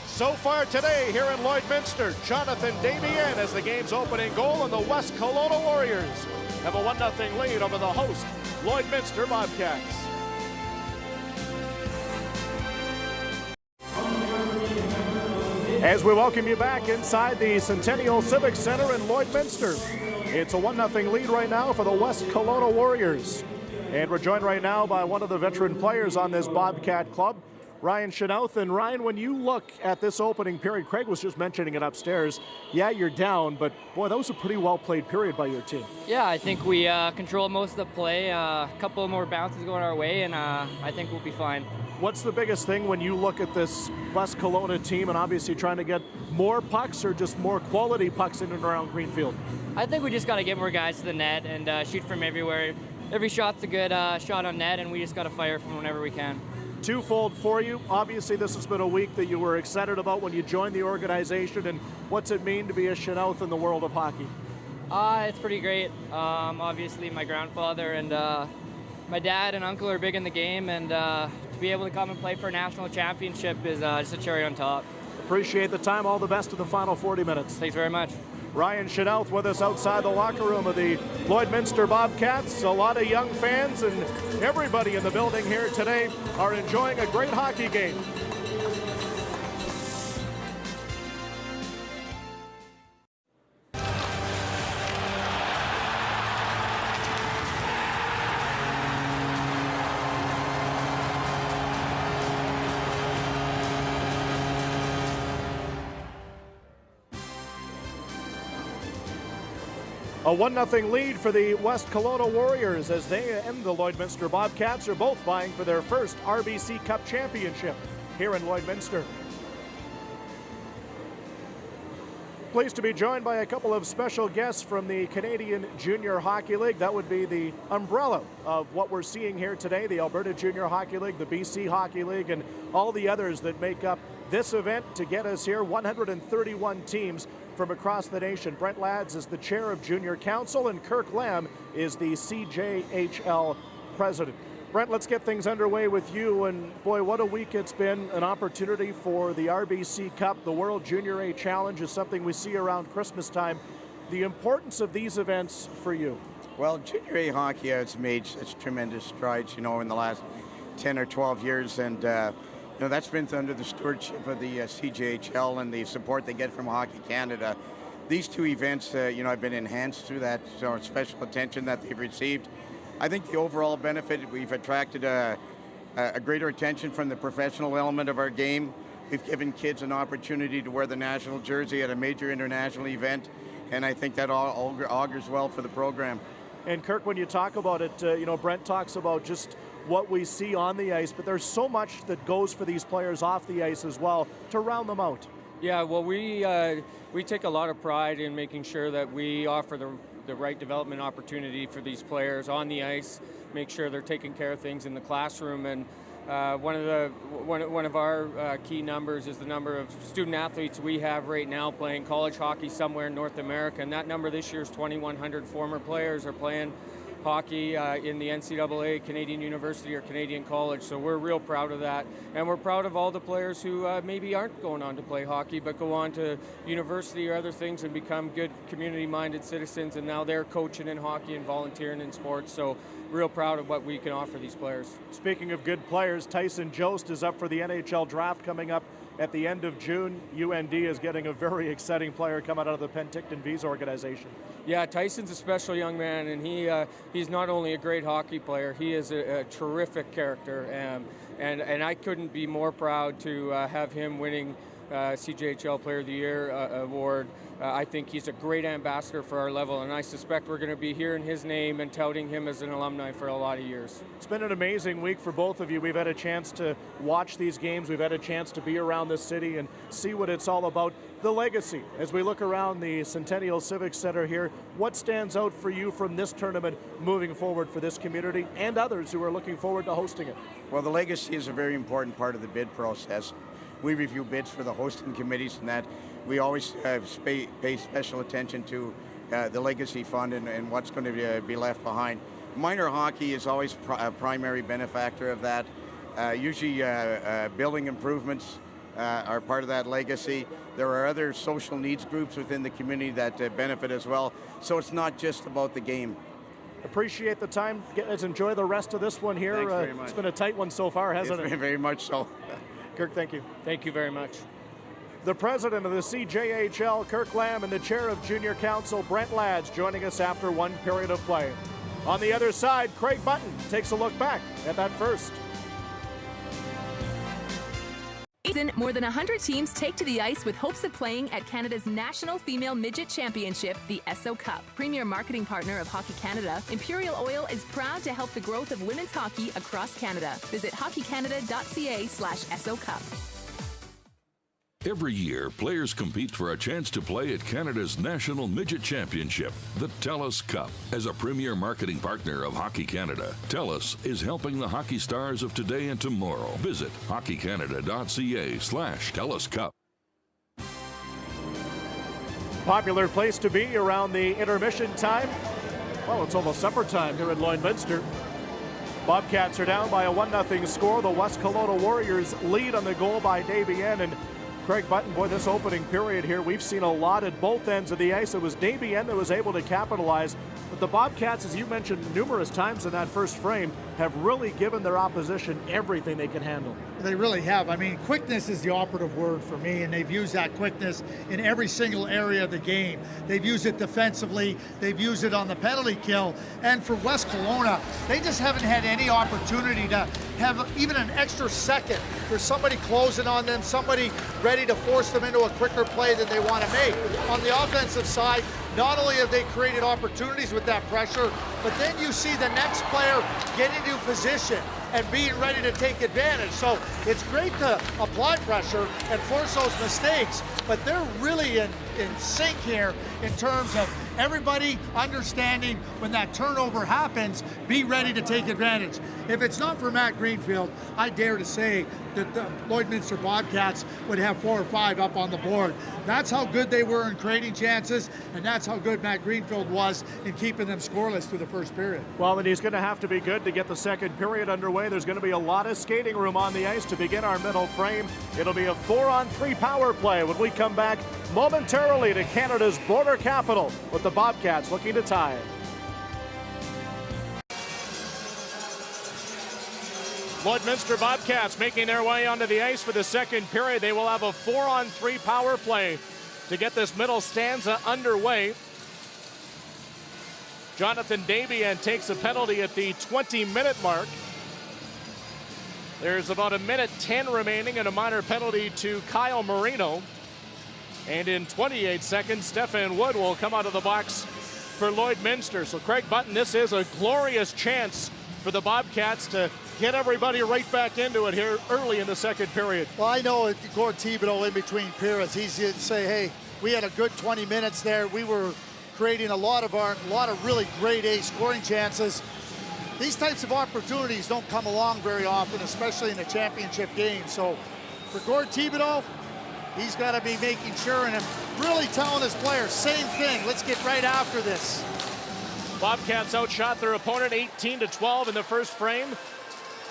So far today here in Lloydminster, Jonathan Damien as the game's opening goal, and the West Kelowna Warriors have a 1-0 lead over the host Lloydminster Bobcats. As we welcome you back inside the Centennial Civic Center in Lloydminster, it's a 1-0 lead right now for the West Kelowna Warriors. And we're joined right now by one of the veteran players on this Bobcat club, Ryan Chenoweth. And Ryan, when you look at this opening period, Craig was just mentioning it upstairs. Yeah, you're down, but boy, that was a pretty well-played period by your team. Yeah, I think we controlled most of the play. A couple more bounces going our way, and I think we'll be fine. What's the biggest thing when you look at this West Kelowna team, and obviously trying to get more pucks or just more quality pucks in and around Greenfield? I think we just got to get more guys to the net and shoot from everywhere. Every shot's a good shot on net, and we just got to fire from whenever we can. Twofold for you. Obviously, this has been a week that you were excited about when you joined the organization, and what's it mean to be a Chenoweth in the world of hockey? It's pretty great. Obviously, my grandfather and my dad and uncle are big in the game, and to be able to come and play for a national championship is just a cherry on top. Appreciate the time. All the best in the final 40 minutes. Thanks very much. Ryan Chenoweth with us outside the locker room of the Lloydminster Bobcats. A lot of young fans and everybody in the building here today are enjoying a great hockey game. A 1-0 lead for the West Kelowna Warriors as they and the Lloydminster Bobcats are both vying for their first RBC Cup championship here in Lloydminster. Pleased to be joined by a couple of special guests from the Canadian Junior Hockey League. That would be the umbrella of what we're seeing here today, the Alberta Junior Hockey League, the BC Hockey League, and all the others that make up this event to get us here. 131 teams from across the nation. Brent Lads is the chair of Junior Council, and Kirk Lamb is the CJHL president. Brent, let's get things underway with you. And boy, what a week it's been. An opportunity for the RBC Cup. The World Junior A Challenge is something we see around Christmas time. The importance of these events for you? Well, Junior A hockey has made such tremendous strides, in the last 10 or 12 years. And, that's been under the stewardship of the CJHL and the support they get from Hockey Canada. These two events, have been enhanced through that special attention that they've received. I think the overall benefit, we've attracted a greater attention from the professional element of our game. We've given kids an opportunity to wear the national jersey at a major international event, and I think that all augurs well for the program. And Kirk, when you talk about it, Brent talks about just what we see on the ice, but there's so much that goes for these players off the ice as well to round them out. Yeah, well, we take a lot of pride in making sure that we offer the right development opportunity for these players on the ice, make sure they're taking care of things in the classroom. And one of our key numbers is the number of student athletes we have right now playing college hockey somewhere in North America, and that number this year is 2,100 former players are playing hockey in the NCAA, Canadian University or Canadian College. So we're real proud of that, and we're proud of all the players who maybe aren't going on to play hockey but go on to university or other things and become good community-minded citizens, and now they're coaching in hockey and volunteering in sports. So real proud of what we can offer these players. Speaking of good players, Tyson Jost is up for the NHL draft coming up at the end of June. UND is getting a very exciting player coming out of the Penticton Vees organization. Yeah, Tyson's a special young man, and he's not only a great hockey player, he is a terrific character, and I couldn't be more proud to have him winning CJHL Player of the Year award. I think he's a great ambassador for our level, and I suspect we're going to be hearing his name and touting him as an alumni for a lot of years. It's been an amazing week for both of you. We've had a chance to watch these games. We've had a chance to be around the city and see what it's all about. The legacy, as we look around the Centennial Civic Center here, what stands out for you from this tournament moving forward for this community and others who are looking forward to hosting it? Well, the legacy is a very important part of the bid process. We review bids for the hosting committees, and that we always pay special attention to the legacy fund and what's going to be left behind. Minor hockey is always a primary benefactor of that. Usually building improvements are part of that legacy. There are other social needs groups within the community that benefit as well. So it's not just about the game. Appreciate the time. Let's enjoy the rest of this one here. Thanks very much. It's been a tight one so far, hasn't it? Very much so. Kirk, thank you. Thank you very much. The president of the CJHL, Kirk Lamb, and the chair of Junior Council, Brent Lads, joining us after one period of play. On the other side, Craig Button takes a look back at that first. More than 100 teams take to the ice with hopes of playing at Canada's National Female Midget Championship, the Esso Cup. Premier marketing partner of Hockey Canada, Imperial Oil is proud to help the growth of women's hockey across Canada. Visit hockeycanada.ca/Esso Cup. Every year, players compete for a chance to play at Canada's National Midget Championship, the TELUS Cup. As a premier marketing partner of Hockey Canada, TELUS is helping the hockey stars of today and tomorrow. Visit hockeycanada.ca/TELUS Cup. Popular place to be around the intermission time. Well, it's almost supper time here at Lloydminster. Bobcats are down by a 1-0 score. The West Kelowna Warriors lead on the goal by Desbiens, and Craig Button, boy, this opening period here, we've seen a lot at both ends of the ice. It was Desbiens that was able to capitalize, but the Bobcats, as you mentioned numerous times in that first frame, have really given their opposition everything they can handle. They really have. I mean, quickness is the operative word for me, and they've used that quickness in every single area of the game. They've used it defensively, they've used it on the penalty kill, and for West Kelowna, they just haven't had any opportunity to have even an extra second. There's somebody closing on them, somebody ready to force them into a quicker play that they want to make. On the offensive side, not only have they created opportunities with that pressure, but then you see the next player get into position and being ready to take advantage. So it's great to apply pressure and force those mistakes, but they're really in sync here in terms of everybody understanding when that turnover happens, be ready to take advantage. If it's not for Matt Greenfield, I dare to say that the Lloydminster Bobcats would have 4 or 5 up on the board. That's how good they were in creating chances, and that's how good Matt Greenfield was in keeping them scoreless through the first period. Well, and he's going to have to be good to get the second period underway. There's going to be a lot of skating room on the ice to begin our middle frame. It'll be a 4-on-3 power play when we come back momentarily to Canada's border capital with the Bobcats looking to tie it. Lloydminster Bobcats making their way onto the ice for the second period. They will have a 4-on-3 power play to get this middle stanza underway. Jonathan Dabian takes a penalty at the 20-minute mark. There's about 1:10 remaining and a minor penalty to Kyle Marino. And in 28 seconds, Stefan Wood will come out of the box for Lloydminster. So Craig Button, this is a glorious chance for the Bobcats to get everybody right back into it here early in the second period. Well, I know Gord Thibodeau in between periods, he's going to say, hey, we had a good 20 minutes there. We were creating a lot of really grade A scoring chances. These types of opportunities don't come along very often, especially in a championship game. So for Gord Thibodeau, he's got to be making sure and really telling his players, same thing, let's get right after this. Bobcats outshot their opponent 18-12 in the first frame.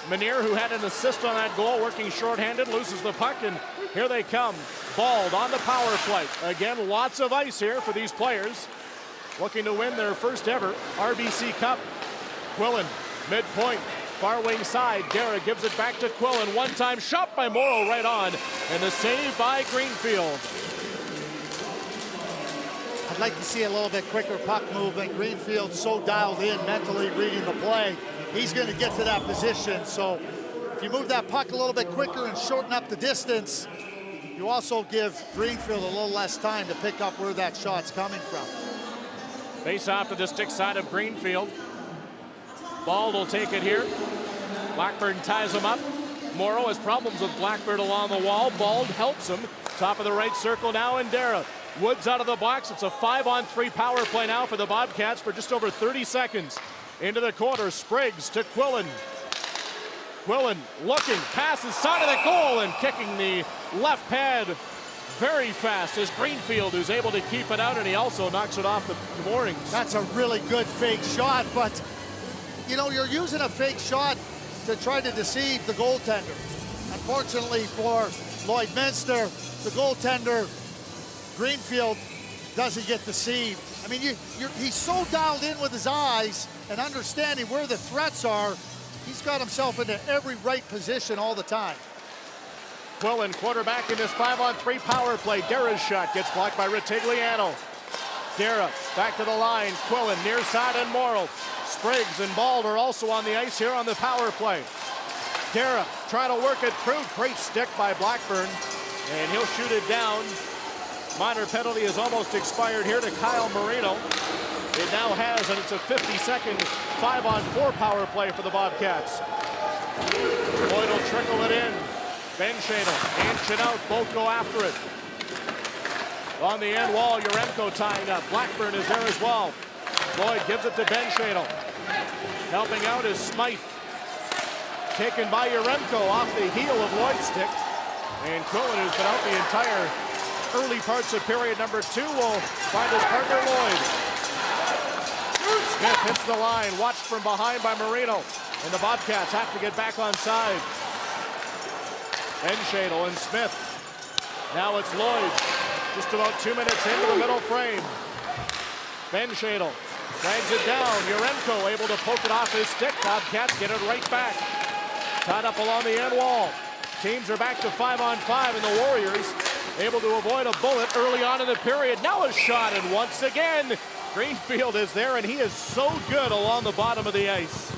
Manier, who had an assist on that goal, working shorthanded, loses the puck, and here they come. Bald on the power play. Again, lots of ice here for these players, looking to win their first ever RBC Cup. Quillen, midpoint, far wing side. Guerra gives it back to Quillen. One-time shot by Morrow right on, and the save by Greenfield. I'd like to see a little bit quicker puck movement. Greenfield's so dialed in mentally reading the play. He's going to get to that position. So if you move that puck a little bit quicker and shorten up the distance, you also give Greenfield a little less time to pick up where that shot's coming from. Face off to the stick side of Greenfield. Bald will take it here. Blackburn ties him up. Morrow has problems with Blackburn along the wall. Bald helps him. Top of the right circle now, and Dara. Woods out of the box. It's a 5-on-3 power play now for the Bobcats for just over 30 seconds. Into the corner, Spriggs to Quillen. Quillen looking, passes side of the goal and kicking the left pad very fast is Greenfield, who's able to keep it out, and he also knocks it off the moorings. That's a really good fake shot, but you know, you're using a fake shot to try to deceive the goaltender. Unfortunately for Lloydminster, the goaltender, Greenfield, doesn't get deceived. I mean, he's so dialed in with his eyes and understanding where the threats are, he's got himself into every right position all the time. Quillen, quarterback in this 5-on-3 power play. Guerra's shot gets blocked by Ritigliano. Guerra back to the line. Quillen near side and Morrow. Spriggs and Bald are also on the ice here on the power play. Guerra trying to work it through. Great stick by Blackburn, and he'll shoot it down. Minor penalty is almost expired here to Kyle Marino. It now has, and it's a 50-second 5-on-4 power play for the Bobcats. Lloyd will trickle it in. Benchadel and Chenault both go after it. On the end wall, Yaremko tying up. Blackburn is there as well. Lloyd gives it to Benchadel. Helping out is Smythe. Taken by Yaremko off the heel of Lloyd's stick. And Quillen, who's been out the entire early parts of period number 2, will find his partner Lloyd. Smith hits the line, watched from behind by Marino. And the Bobcats have to get back on side. Benchadel and Smith. Now it's Lloyd. Just about 2 minutes into the middle frame. Benchadel drags it down. Yaremko able to poke it off his stick. Bobcats get it right back. Tied up along the end wall. Teams are back to 5-on-5, and the Warriors able to avoid a bullet early on in the period. Now a shot, and once again, Greenfield is there, and he is so good along the bottom of the ice.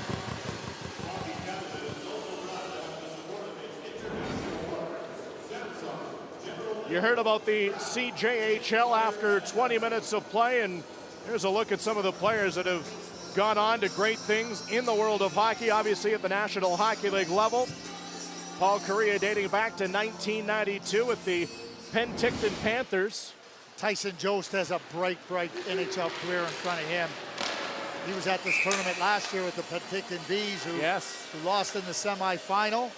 You heard about the CJHL after 20 minutes of play, and Here's a look at some of the players that have gone on to great things in the world of hockey, obviously at the National Hockey League level. Paul Kariya dating back to 1992 with the Penticton Panthers. Tyson Jost has a bright NHL career in front of him. He was at this tournament last year with the Penticton Bees, who lost in the semifinal.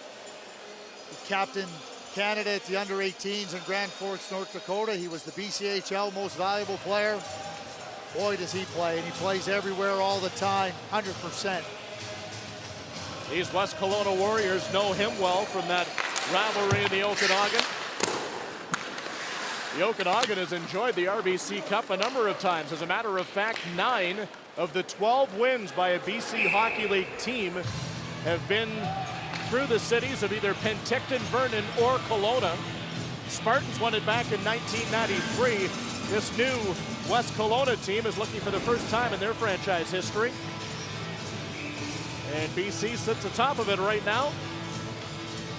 He captained Canada at the under-18s in Grand Forks, North Dakota. He was the BCHL most valuable player. Boy, does he play, and he plays everywhere all the time, 100%. These West Kelowna Warriors know him well from that rivalry in the Okanagan. The Okanagan has enjoyed the RBC Cup a number of times. As a matter of fact, 9 of the 12 wins by a BC Hockey League team have been through the cities of either Penticton, Vernon, or Kelowna. Spartans won it back in 1993. This new West Kelowna team is looking for the first time in their franchise history. And BC sits atop of it right now.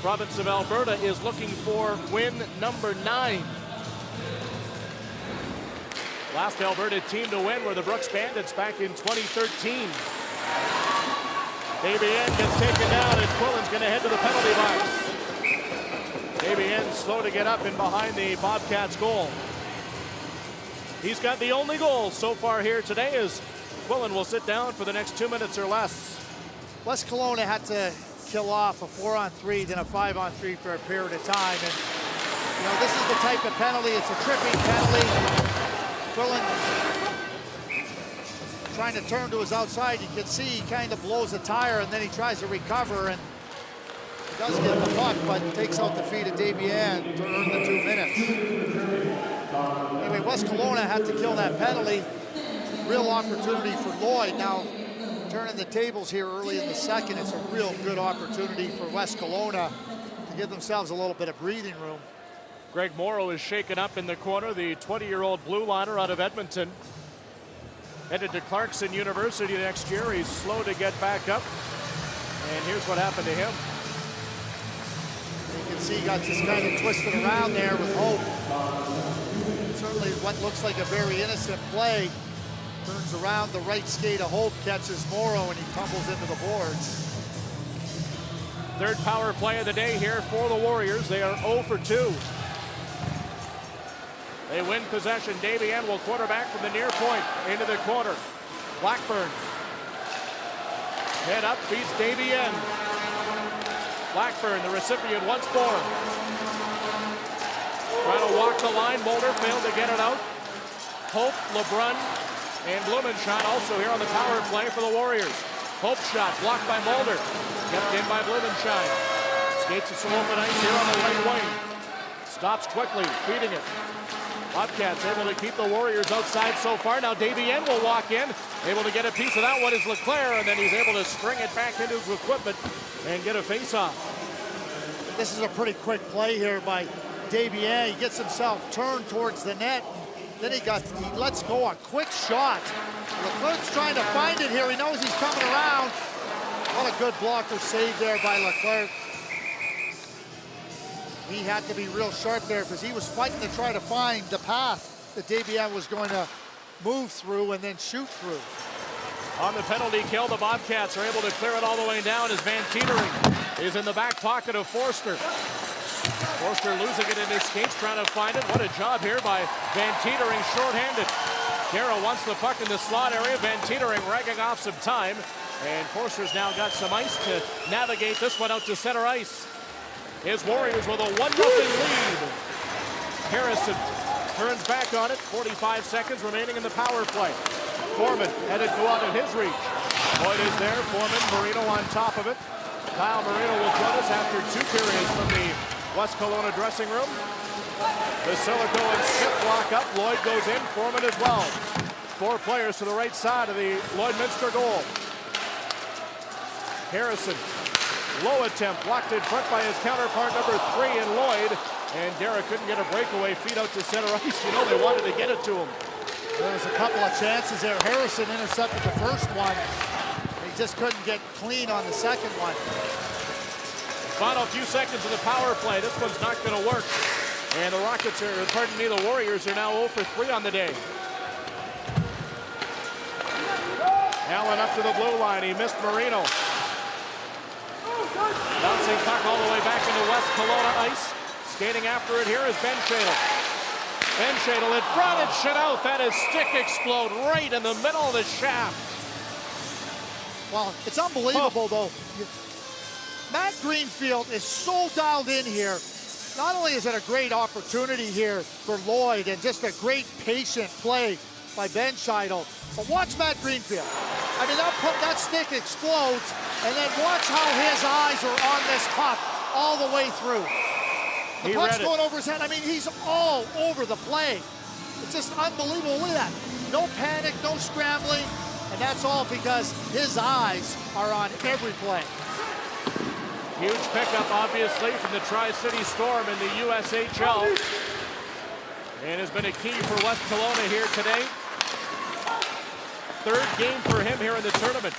Province of Alberta is looking for win number 9. Last Alberta team to win were the Brooks Bandits back in 2013. Desbiens gets taken down, and Quillen's going to head to the penalty box. Desbiens slow to get up and behind the Bobcats goal. He's got the only goal so far here today, as Quillen will sit down for the next 2 minutes or less. West Kelowna had to kill off a 4-on-3, then a 5-on-3 for a period of time. And, you know, this is the type of penalty. It's a tripping penalty. Quillen trying to turn to his outside. You can see he kind of blows a tire, and then he tries to recover, and he does get the puck, but takes out the feet of Desbiens to earn the 2 minutes. Anyway, West Kelowna had to kill that penalty. Real opportunity for Lloyd. Now, turning the tables here early in the second, it's a real good opportunity for West Kelowna to give themselves a little bit of breathing room. Greg Morrow is shaken up in the corner, the 20-year-old blue liner out of Edmonton. Headed to Clarkson University next year. He's slow to get back up. And here's what happened to him. You can see he got just kind of twisted around there with Hope. Certainly what looks like a very innocent play. Turns around, the right skate of Hope catches Morrow, and he tumbles into the boards. Third power play of the day here for the Warriors. They are 0 for 2. They win possession. Desbiens will quarterback from the near point into the corner. Blackburn. Head up, feeds Desbiens. Blackburn, the recipient once more. Trying to walk the line. Mulder failed to get it out. Hope, LeBrun, and Blumenschein also here on the power play for the Warriors. Hope shot blocked by Mulder. Kept in by Blumenschein. Skates some open ice here on the right wing. Stops quickly, feeding it. Bobcats able to keep the Warriors outside so far. Now Desbiens will walk in, able to get a piece of that one is Leclerc, and then he's able to string it back into his equipment and get a face-off. This is a pretty quick play here by Desbiens. He gets himself turned towards the net. Then he lets go a quick shot. Leclerc's trying to find it here. He knows he's coming around. What a good blocker save there by Leclerc. He had to be real sharp there because he was fighting to try to find the path that Desbiens was going to move through and then shoot through. On the penalty kill, the Bobcats are able to clear it all the way down as Van Teetering is in the back pocket of Forster. Forster losing it in his skates, trying to find it. What a job here by Van Teetering, shorthanded. Carroll wants the puck in the slot area. Van Teetering ragging off some time. And Forster's now got some ice to navigate this one out to center ice. His Warriors with a 1-0 lead. Harrison turns back on it. 45 seconds remaining in the power play. Foreman headed to out of his reach. Lloyd is there. Foreman, Marino on top of it. Kyle Marino will join us after 2 periods from the West Kelowna dressing room. Basilico and Skip block up. Lloyd goes in. Foreman as well. 4 players to the right side of the Lloydminster goal. Harrison. Low attempt, blocked in front by his counterpart, number 3 in Lloyd. And Derek couldn't get a breakaway, feed out to center ice. You know they wanted to get it to him. There was a couple of chances there. Harrison intercepted the first one. He just couldn't get clean on the second one. Final few seconds of the power play. This one's not going to work. And the Rockets are, pardon me, the Warriors are now 0 for 3 on the day. Allen up to the blue line. He missed Marino. Bouncing puck all the way back into West Kelowna ice. Skating after it here is Ben Shadle. Ben Shadle in front and shut out. That is stick explode right in the middle of the shaft. Well, it's unbelievable, though. Matt Greenfield is so dialed in here. Not only is it a great opportunity here for Lloyd and just a great patient play by Ben Shadle, but watch Matt Greenfield. I mean, that stick explodes, and then watch how his eyes are on this puck all the way through. The puck's going over his head. I mean, he's all over the play. It's just unbelievable. Look at that. No panic, no scrambling, and that's all because his eyes are on every play. Huge pickup, obviously, from the Tri-City Storm in the USHL. And has been a key for West Kelowna here today. Third game for him here in the tournament.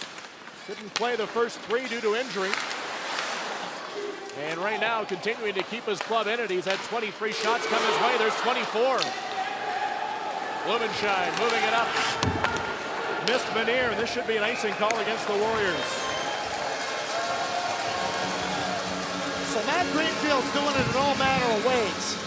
Didn't play the first 3 due to injury. And right now, continuing to keep his club in it. He's had 23 shots come his way. There's 24. Blumenschein moving it up. Missed Vanier. This should be an icing call against the Warriors. So Matt Greenfield's doing it in all manner of ways.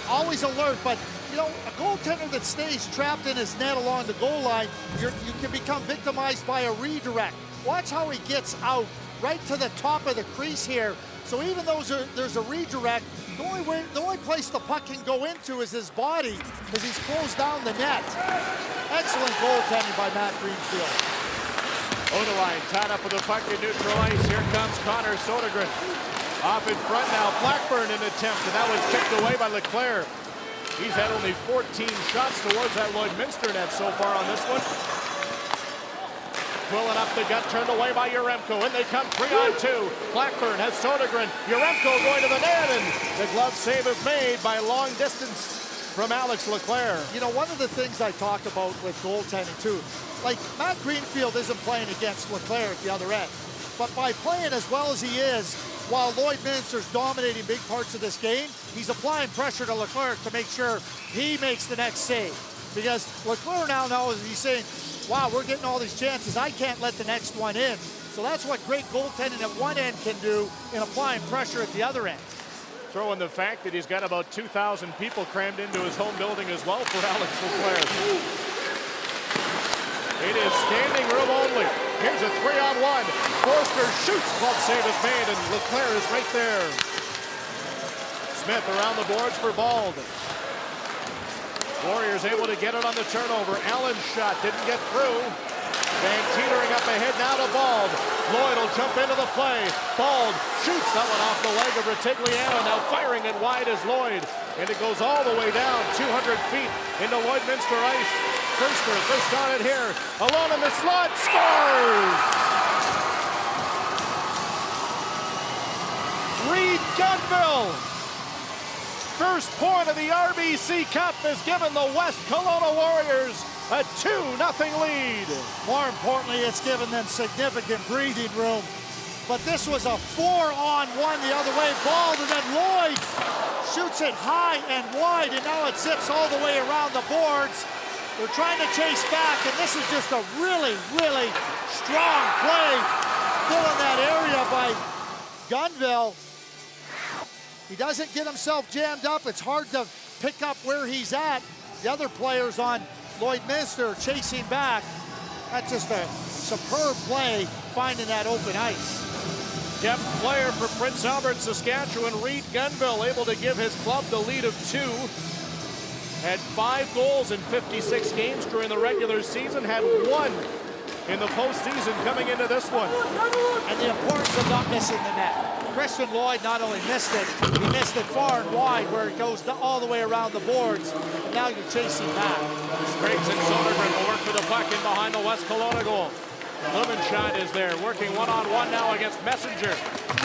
Always alert, but you know, a goaltender that stays trapped in his net along the goal line, you can become victimized by a redirect. Watch how he gets out right to the top of the crease here. So even though there's a redirect, the only place the puck can go into is his body, because he's closed down the net. Excellent goaltending by Matt Greenfield. Odeline tied up with the puck in neutral ice. Here comes Connor Sodergren. Off in front now, Blackburn in attempt, and that was kicked away by Leclerc. He's had only 14 shots towards that Lloydminster net so far on this one. Pulling up the gut, turned away by Yaremko, and they come 3-on-2. Blackburn has Sodergren. Yaremko going to the net, and the glove save is made by long distance from Alex Leclerc. You know, one of the things I talk about with goaltending too, like Matt Greenfield isn't playing against Leclerc at the other end, but by playing as well as he is, while Lloydminster's dominating big parts of this game, he's applying pressure to Leclerc to make sure he makes the next save. Because Leclerc now knows, he's saying, wow, we're getting all these chances. I can't let the next one in. So that's what great goaltending at one end can do in applying pressure at the other end. Throw in the fact that he's got about 2,000 people crammed into his home building as well for Alex Leclerc. It is standing room only. Here's a 3-on-1. Forster shoots. Glove save is made, and Leclerc is right there. Smith around the boards for Bald. Warriors able to get it on the turnover. Allen's shot didn't get through. Van teetering up ahead now to Bald. Lloyd will jump into the play. Bald shoots that one off the leg of Retigliano. Now firing it wide is Lloyd. And it goes all the way down 200 feet into Lloydminster ice. First on it here. Alone in the slot. Scores! Reed Gunville. First point of the RBC Cup has given the West Kelowna Warriors a 2-0 lead. More importantly, it's given them significant breathing room. But this was a 4-on-1 the other way. Bald, and then Lloyd shoots it high and wide, and now it zips all the way around the boards. They're trying to chase back, and this is just a really, really strong play. Filling that area by Gunville. He doesn't get himself jammed up. It's hard to pick up where he's at. The other players on Lloydminster chasing back. That's just a superb play, finding that open ice. Depth player for Prince Albert, Saskatchewan, Reed Gunville, able to give his club the lead of 2. Had 5 goals in 56 games during the regular season, had 1 in the postseason coming into this one. And the importance of not missing the net. Christian Lloyd not only missed it, he missed it far and wide where it goes all the way around the boards. And now you're chasing back. Spriggs and Sodergren will work for the puck in behind the West Kelowna goal. Blumenschein is there, working one-on-one now against Messenger.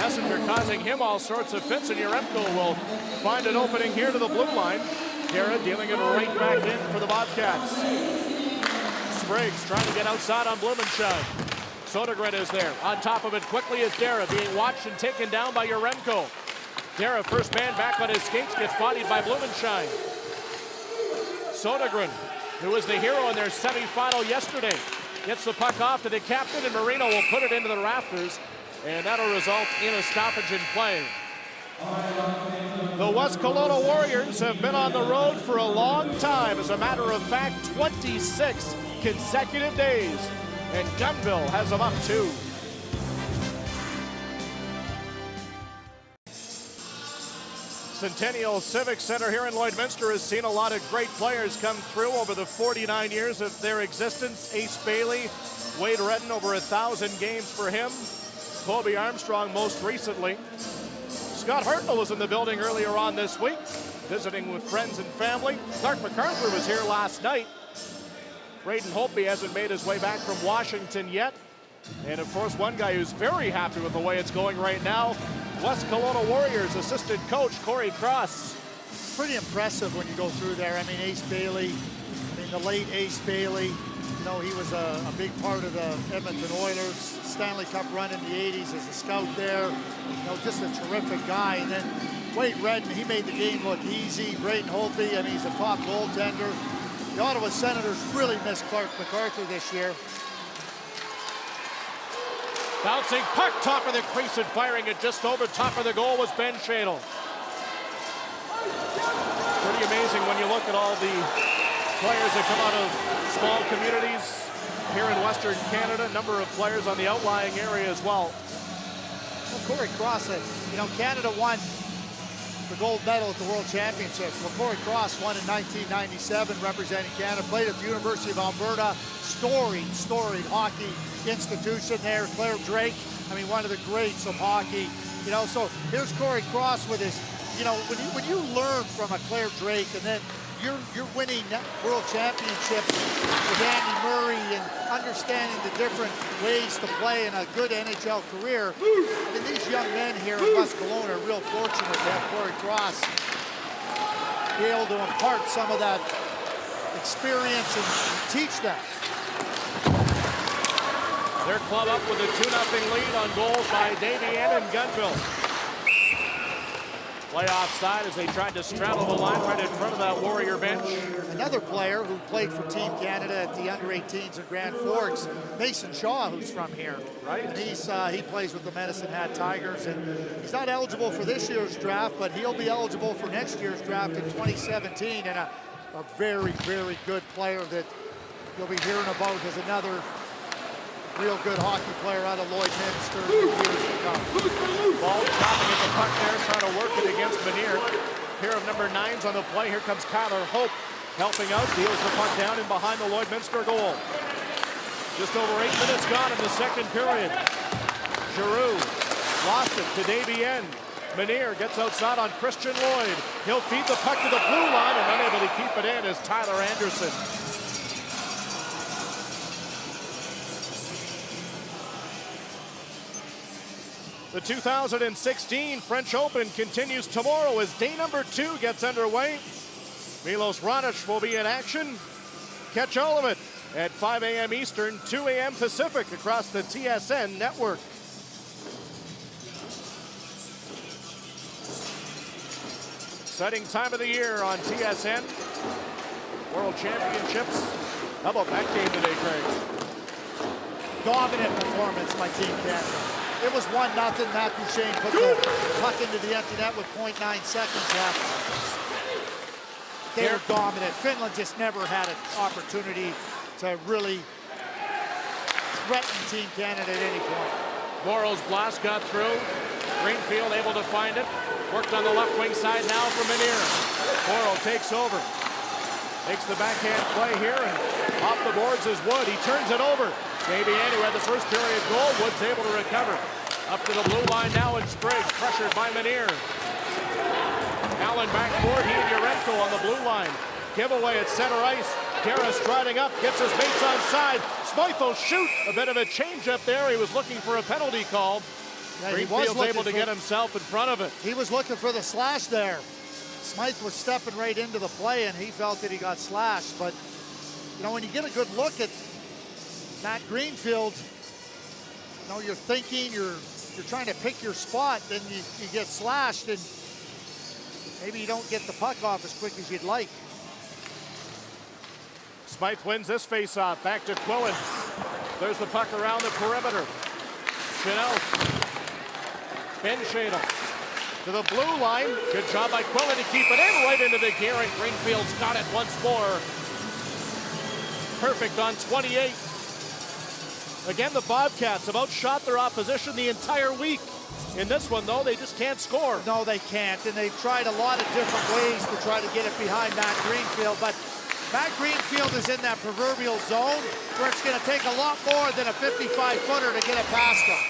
Messenger causing him all sorts of fits, and Yaremko will find an opening here to the blue line. Guerra dealing it right back in for the Bobcats. Spriggs trying to get outside on Blumenschein. Sodergren is there. On top of it quickly is Dara, being watched and taken down by Yaremko. Dara, first man back on his skates, gets bodied by Blumenschein. Sodergren, who was the hero in their semifinal yesterday, Gets the puck off to the captain, and Marino will put it into the rafters, and that'll result in a stoppage in play. The West Kelowna Warriors have been on the road for a long time. As a matter of fact, 26 consecutive days, and Gunville has them up 2. Centennial Civic Center here in Lloydminster has seen a lot of great players come through over the 49 years of their existence. Ace Bailey, Wade Redden, over 1,000 games for him. Kobe Armstrong most recently. Scott Hartnell was in the building earlier on this week, visiting with friends and family. Clark MacArthur was here last night. Braden Holtby hasn't made his way back from Washington yet. And of course, one guy who's very happy with the way it's going right now, West Kelowna Warriors assistant coach Corey Cross. Pretty impressive when you go through there. I mean, Ace Bailey, the late Ace Bailey, you know, he was a big part of the Edmonton Oilers Stanley Cup run in the 80s as a scout there. You know, just a terrific guy. And then Wade Redden, he made the game look easy. Braden Holtby, I mean, he's a top goaltender. The Ottawa Senators really missed Clark MacArthur this year. Bouncing puck, top of the crease and firing it just over top of the goal was Ben Shadle. Pretty amazing when you look at all the players that come out of small communities here in Western Canada. Number of players on the outlying area as well. Well, Corey Cross said, you know, Canada won the gold medal at the World Championships. Well, Corey Cross won in 1997 representing Canada, played at the University of Alberta. Storied hockey institution there. Claire Drake, I mean, one of the greats of hockey. You know, so here's Corey Cross with his, you know, when you learn from a Claire Drake and then you're winning world championships with Andy Murray and understanding the different ways to play in a good NHL career. And these young men here in West Kelowna are real fortunate to have Corey Cross be able to impart some of that experience and teach them. Their club up with a 2-0 lead on goals by Davy Ann and Gunville. Play offside as they tried to straddle the line right in front of that Warrior bench. Another player who played for Team Canada at the under-18s in Grand Forks, Mason Shaw, who's from here. Right. And he plays with the Medicine Hat Tigers, and he's not eligible for this year's draft, but he'll be eligible for next year's draft in 2017, and a very, very good player that you'll be hearing about as another real good hockey player out of Lloydminster in the years to come. Ball chopping at the puck there, trying to work it against Benier. Pair of number 9s on the play. Here comes Kyler Hope helping out, deals the puck down in behind the Lloydminster goal. Just over 8 minutes gone in the second period. Giroux lost it to Davy N. Benier gets outside on Christian Lloyd. He'll feed the puck to the blue line and unable to keep it in is Tyler Anderson. The 2016 French Open continues tomorrow as day number 2 gets underway. Milos Raonic will be in action. Catch all of it at 5 a.m. Eastern, 2 a.m. Pacific across the TSN network. Exciting time of the year on TSN. World Championships. How about that game today, Craig? Dominant performance by Team Canada. It was 1-0. Matt Duchene put the puck into the empty net with 0.9 seconds left. They're dominant. Finland just never had an opportunity to really threaten Team Canada at any point. Morrow's blast got through. Greenfield able to find it. Worked on the left wing side now for Benier. Morrow takes over. Makes the backhand play here, and off the boards is Wood. He turns it over. Davy Ann, who had the first period goal, Wood's able to recover. Up to the blue line now, and Spriggs pressured by Benier. Allen backboard, he and Urenko on the blue line. Giveaway at center ice. Kara striding up, gets his mates on side. Smythe will shoot. A bit of a change up there. He was looking for a penalty call. Yeah, Greenfield's able to get himself in front of it. He was looking for the slash there. Smythe was stepping right into the play, and he felt that he got slashed. But, you know, when you get a good look at Matt Greenfield, you know, you're thinking, you're trying to pick your spot, then you get slashed, and maybe you don't get the puck off as quick as you'd like. Smythe wins this face-off. Back to Quillen. There's the puck around the perimeter. Chanel. Ben Shadle to the blue line. Good job by Quillen to keep it in right into the gear, and Greenfield's got it once more. Perfect on 28. Again, the Bobcats have outshot their opposition the entire week. In this one, though, they just can't score. No, they can't, and they've tried a lot of different ways to try to get it behind Matt Greenfield, but Matt Greenfield is in that proverbial zone where it's going to take a lot more than a 55-footer to get it past him.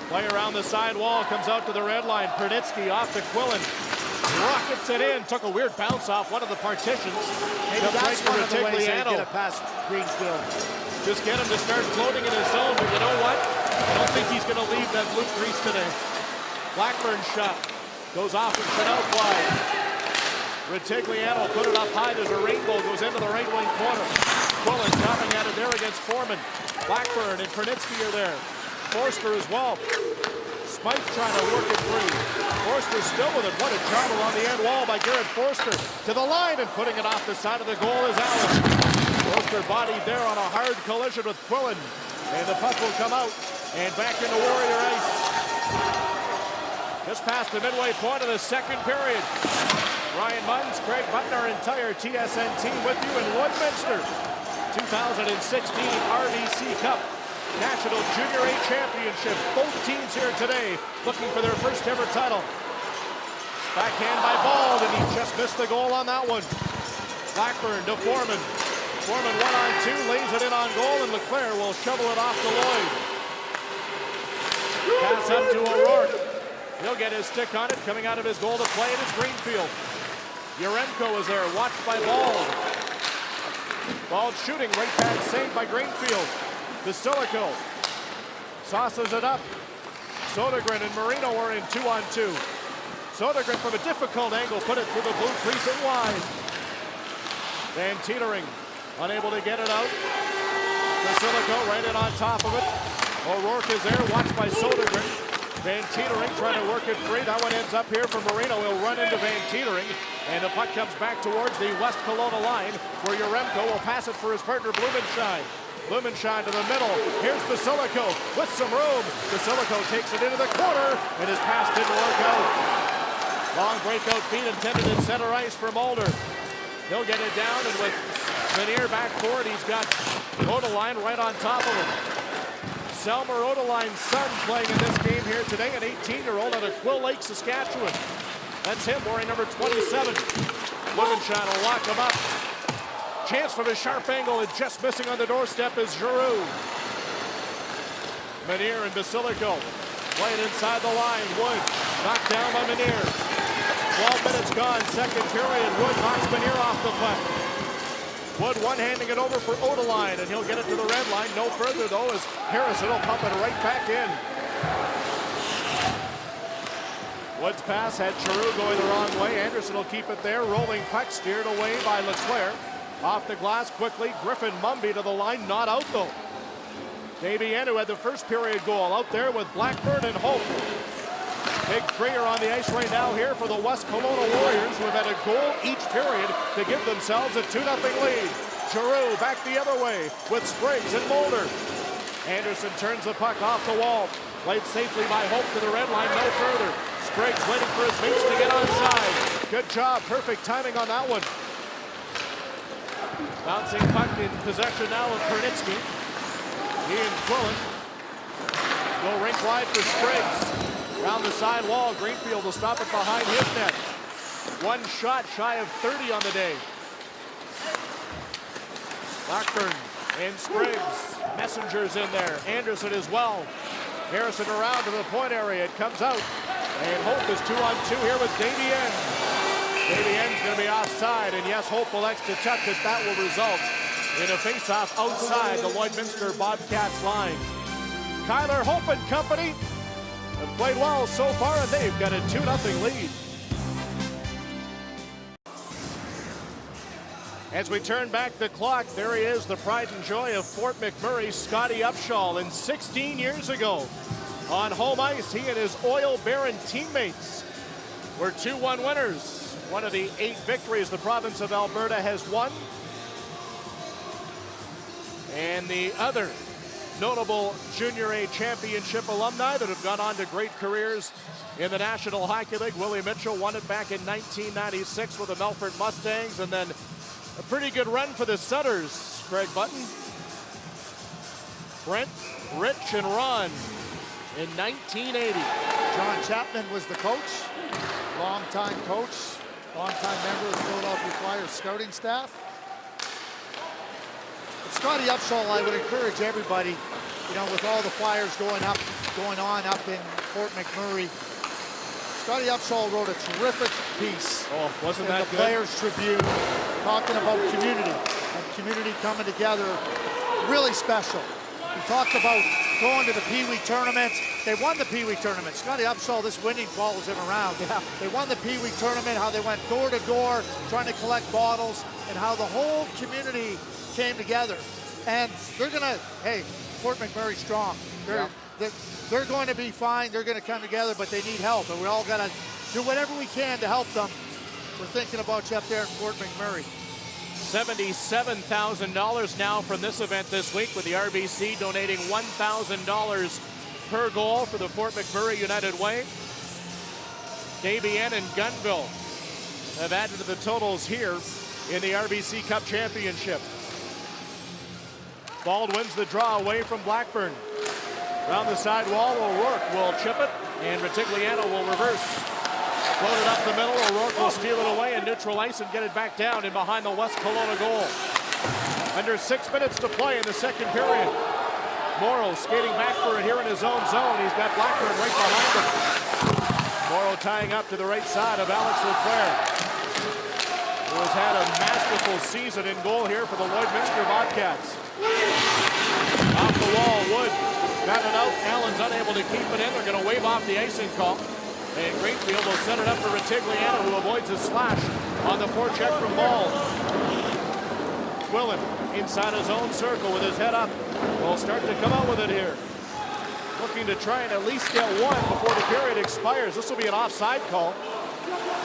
Play around the side wall, comes out to the red line. Pernitsky off to Quillen. Rockets it in, took a weird bounce off one of the partitions. Maybe that's one of the ways they get it past Greenfield. Just get him to start floating in his zone, but you know what? I don't think he's going to leave that blue crease today. Blackburn shot goes off and Chanel wide. Retigliano put it up high. There's a rainbow, goes into the right wing corner. Quillen dropping at it there against Foreman. Blackburn and Pernitsky are there. Forster as well. Smythe trying to work it free. Forster still with it. What a job along the end wall by Garrett Forster. To the line and putting it off the side of the goal is Allen. Forster bodied there on a hard collision with Quillen. And the puck will come out and back into Warrior ice. Just past the midway point of the second period. Ryan Munns, Craig Button, our entire TSN team with you in Lloydminster. 2016 RBC Cup National Junior A Championship. Both teams here today looking for their first ever title. Backhand by Bald, and he just missed the goal on that one. Blackburn to Foreman. Foreman 1-on-2, lays it in on goal, and Leclerc will shovel it off to Lloyd. Pass up to O'Rourke. He'll get his stick on it, coming out of his goal to play it is Greenfield. Yaremko is there, watched by Bald. Bald shooting, right back saved by Greenfield. Basilico sauces it up. Sodergren and Marino are in 2-on-2. Sodergren from a difficult angle put it through the blue crease and wide. Van Teetering unable to get it out. Basilico right in on top of it. O'Rourke is there, watched by Sodergren. Van Teetering trying to work it free. That one ends up here for Marino. He'll run into Van Teetering, and the puck comes back towards the West Kelowna line, where Yaremko will pass it for his partner Blumenschein. Blumenschein to the middle. Here's Basilico with some room. Basilico takes it into the corner, and his pass didn't work out. Long breakout feed intended at center ice for Mulder. He'll get it down, and with Vanier back forward, he's got Odeline right on top of him. Selmer Odeline's son playing in this game here today, an 18-year-old out of Quill Lake, Saskatchewan. That's him wearing number 27. Blumenschein will lock him up. Chance from a sharp angle, and just missing on the doorstep is Giroux. Manier and Basilico playing inside the line. Wood knocked down by Manier. 12 minutes gone, second period. Wood knocks Manier off the puck. Wood one-handing it over for Odeline, and he'll get it to the red line. No further, though, as Harrison will pump it right back in. Wood's pass had Giroux going the wrong way. Anderson will keep it there. Rolling puck steered away by Leclerc. Off the glass quickly. Griffin Mumby to the line. Not out, though. Davian, who had the first period goal, out there with Blackburn and Hope. Big three are on the ice right now here for the West Kelowna Warriors, who have had a goal each period to give themselves a 2-0 lead. Giroux back the other way with Spriggs and Mulder. Anderson turns the puck off the wall. Played safely by Hope to the red line, no further. Spriggs waiting for his mates to get onside. Good job, perfect timing on that one. Bouncing puck in possession now of Pernitsky. He and Quillen go rink wide for Spriggs. Around the side wall, Greenfield will stop it behind his net. One shot shy of 30 on the day. Blackburn and Spriggs. Messenger's in there. Anderson as well. Harrison around to the point area. It comes out. And Hope is 2-on-2 here with Davian. Davian's going to be offside. And yes, Hope elects to touch it. That will result in a face-off outside the Lloydminster Bobcats line. Kyler Hope and company have played well so far, and they've got a 2-0 lead. As we turn back the clock, there he is, the pride and joy of Fort McMurray, Scotty Upshall. And 16 years ago, on home ice, he and his Oil Baron teammates were 2-1 winners. One of the 8 victories the province of Alberta has won. And the other notable Junior A championship alumni that have gone on to great careers in the National Hockey League. Willie Mitchell won it back in 1996 with the Melfort Mustangs, and then a pretty good run for the Sutters. Greg Button, Brent, Rich, and Ron in 1980. John Chapman was the coach, longtime member of the Philadelphia Flyers scouting staff. But Scotty Upshall, I would encourage everybody, you know, with all the Flyers going on up in Fort McMurray, Scotty Upshall wrote a terrific piece wasn't in that the good? Players Tribune talking about community and community coming together. Really special. He talked about going to the Pee Wee tournament. They won the Pee Wee tournament. Scotty Upshall, this winning follows him around. Yeah. They won the Pee Wee tournament, how they went door to door trying to collect bottles, and how the whole community came together. And they're gonna, hey, Fort McMurray strong. They're going to be fine. They're going to come together, but they need help, and we all got to do whatever we can to help them. We're thinking about you up there in Fort McMurray. $77,000 now from this event this week, with the RBC donating $1,000 per goal for the Fort McMurray United Way. Davien and Gunville have added to the totals here in the RBC Cup Championship. Bald wins the draw away from Blackburn. Around the side wall, O'Rourke will chip it, and Retigliano will reverse. Floated up the middle, O'Rourke will steal it away and neutral ice and get it back down in behind the West Kelowna goal. Under 6 minutes to play in the second period. Morrow skating back for it here in his own zone. He's got Blackburn right behind him. Morrow tying up to the right side of Alex Leclerc, who has had a masterful season in goal here for the Lloydminster Bobcats. Off the wall, Wood got it out. Allen's unable to keep it in. They're going to wave off the icing call. And Greenfield will set it up for Retigliano, who avoids a slash on the forecheck from Ball. Quillen inside his own circle with his head up. Will start to come out with it here. Looking to try and at least get one before the period expires. This will be an offside call.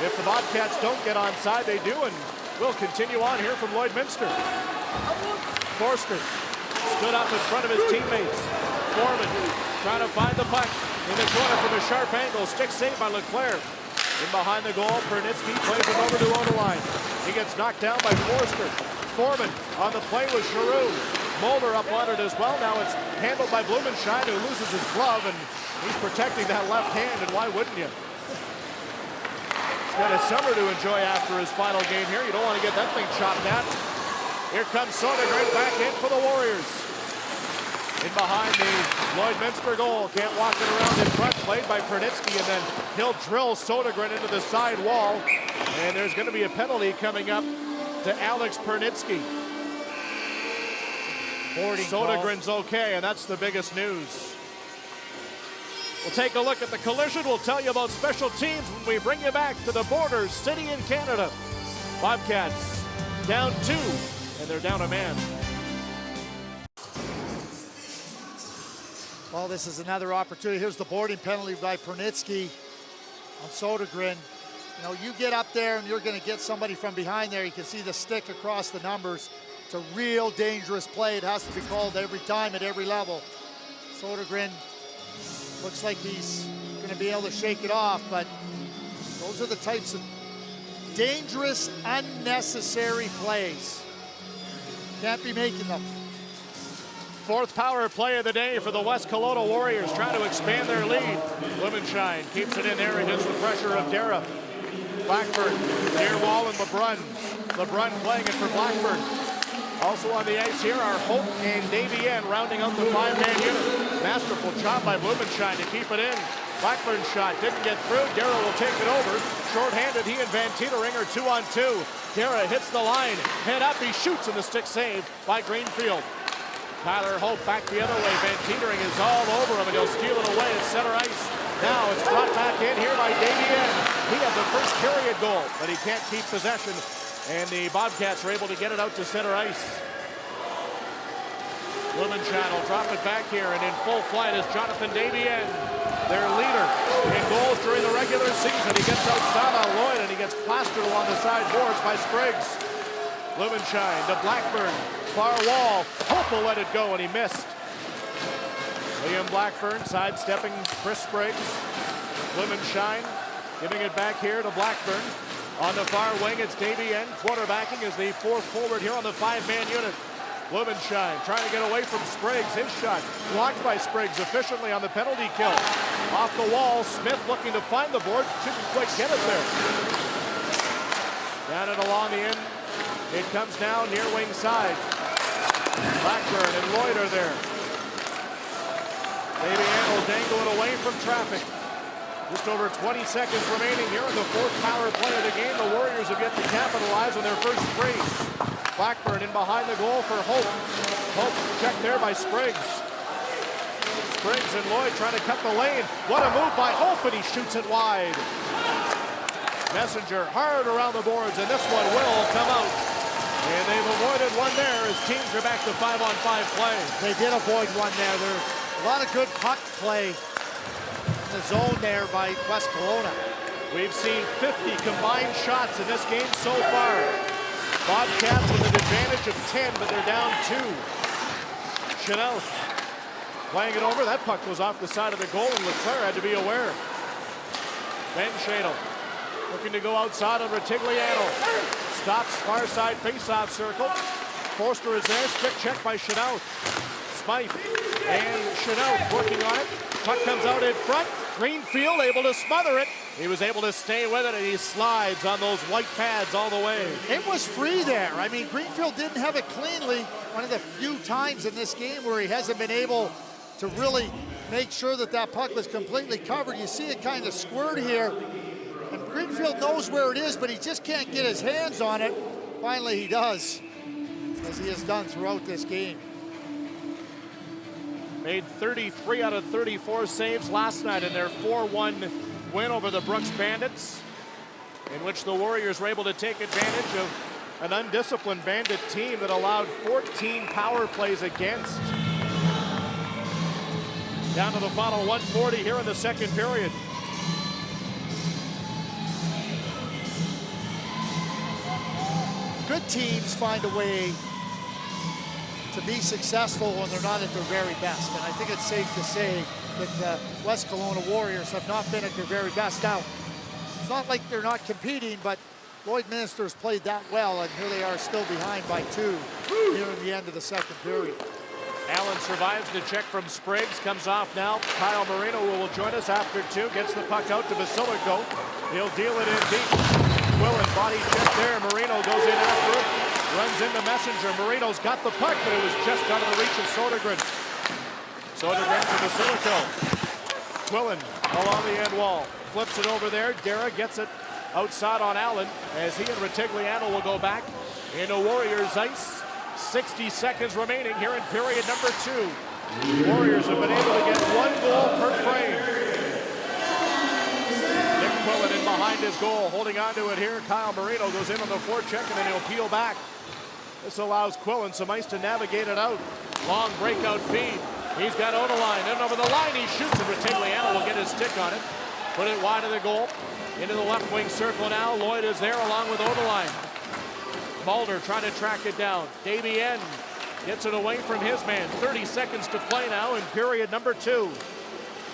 If the Bobcats don't get onside, they do, and we'll continue on here from Lloydminster. Forster stood up in front of his teammates. Foreman trying to find the puck in the corner from a sharp angle. Stick saved by Leclerc. In behind the goal, Pernitsky plays it over to Odeline. He gets knocked down by Forster. Foreman on the play with Giroux. Mulder up on it as well. Now it's handled by Blumenschein, who loses his glove, and he's protecting that left hand, and why wouldn't you? He's got a summer to enjoy after his final game here. You don't want to get that thing chopped at. Here comes Sodergren back in for the Warriors. In behind the Lloydminster goal. Can't walk it around in front. Played by Pernitsky, and then he'll drill Sodergren into the side wall. And there's going to be a penalty coming up to Alex Pernitsky. Sodergren's okay, and that's the biggest news. We'll take a look at the collision. We'll tell you about special teams when we bring you back to the Borders City in Canada. Bobcats down 2, and they're down a man. Well, this is another opportunity. Here's the boarding penalty by Pernitsky on Sodergren. You know, you get up there and you're going to get somebody from behind there. You can see the stick across the numbers. It's a real dangerous play. It has to be called every time at every level. Sodergren looks like he's going to be able to shake it off, but those are the types of dangerous, unnecessary plays. Can't be making them. Fourth power play of the day for the West Kelowna Warriors, trying to expand their lead. Blumenschein keeps it in there against the pressure of Dara. Blackburn near wall and LeBrun. LeBrun playing it for Blackburn. Also on the ice here are Hope and Davien rounding out the 5-man unit. Masterful job by Blumenschein to keep it in. Blackburn's shot didn't get through. Dara will take it over. Short-handed, he and Van Teetering are 2-on-2. Dara hits the line. Head up, he shoots, and the stick saved by Greenfield. Tyler Hope back the other way. Van Teetering is all over him, and he'll steal it away at center ice. Now it's brought back in here by Davien. He had the first period goal, but he can't keep possession, and the Bobcats are able to get it out to center ice. Blumenschein will drop it back here, and in full flight is Jonathan Davien, their leader in goals during the regular season. He gets outside on Lloyd, and he gets plastered along the side boards by Spriggs. Blumenschein to Blackburn. far wall. Hope will let it go, and he missed. Liam Blackburn sidestepping Chris Spriggs. Blumenschein giving it back here to Blackburn. On the far wing, it's Davy N quarterbacking as the fourth forward here on the five-man unit. Blumenschein trying to get away from Spriggs. His shot blocked by Spriggs efficiently on the penalty kill. Off the wall, Smith looking to find the board. Couldn't quite get it there. Down and along the end. It comes now near wing side. Blackburn and Lloyd are there. Davy N will dangle it away from traffic. Just over 20 seconds remaining here in the fourth power play of the game. The Warriors have yet to capitalize on their first three. Blackburn in behind the goal for Hope. Hope checked there by Spriggs. Spriggs and Lloyd trying to cut the lane. What a move by Hope, and he shoots it wide. Messenger hard around the boards, and this one will come out. And they've avoided one there as teams are back to 5-on-5 play. They did avoid one there. There's a lot of good puck play in the zone there by West Kelowna. We've seen 50 combined shots in this game so far. Bobcats with an advantage of 10, but they're down 2. Chanel playing it over. That puck goes off the side of the goal, and Leclerc had to be aware. Ben Shadle looking to go outside of Retigliano. Stops far side face-off circle. Forster is there. Stick check by Chanel. Smythe and Chanel working on it. Puck comes out in front. Greenfield able to smother it. He was able to stay with it, and he slides on those white pads all the way. It was free there. I mean, Greenfield didn't have it cleanly. One of the few times in this game where he hasn't been able to really make sure that that puck was completely covered. You see it kind of squirt here, and Greenfield knows where it is, but he just can't get his hands on it. Finally, he does, as he has done throughout this game. Made 33 out of 34 saves last night in their 4-1 win over the Brooks Bandits, in which the Warriors were able to take advantage of an undisciplined Bandit team that allowed 14 power plays against. Down to the final 140 here in the second period. Good teams find a way to be successful when they're not at their very best. And I think it's safe to say that the West Kelowna Warriors have not been at their very best. Now, it's not like they're not competing, but Lloydminster's played that well, and here they are still behind by 2 here in the end of the second period. Allen survives the check from Spriggs, comes off now. Kyle Marino will join us after 2, gets the puck out to Basilico. He'll deal it in deep. Quillen body check there, Marino goes in after it. Runs into Messenger. Marino's got the puck, but it was just out of the reach of Sodergren. Sodergren to Basilico. Quillen along the end wall. Flips it over there. Guerra gets it outside on Allen as he and Retigliano will go back into Warriors ice. 60 seconds remaining here in period number 2. Warriors have been able to get 1 goal per frame. Nick Quillen in behind his goal, holding on to it here. Kyle Marino goes in on the forecheck, and then he'll peel back. This allows Quillen some ice to navigate it out. Long breakout feed. He's got Odeline, and over the line he shoots, and Retigliano will get his stick on it. Put it wide of the goal. Into the left wing circle now. Lloyd is there along with Odeline. Mulder trying to track it down. Davy N gets it away from his man. 30 seconds to play now in period number 2.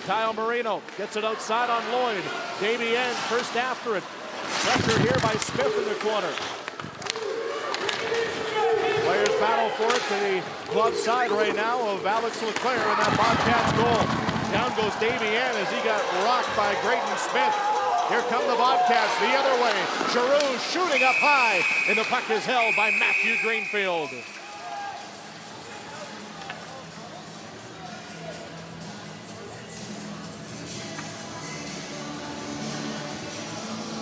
Kyle Marino gets it outside on Lloyd. Davy N first after it. Pressure here by Smith in the corner. Players battle for it to the glove side right now of Alex Leclerc in that Bobcats goal. Down goes Davy N as he got rocked by Graydon Smith. Here come the Bobcats the other way. Giroux shooting up high, and the puck is held by Matthew Greenfield.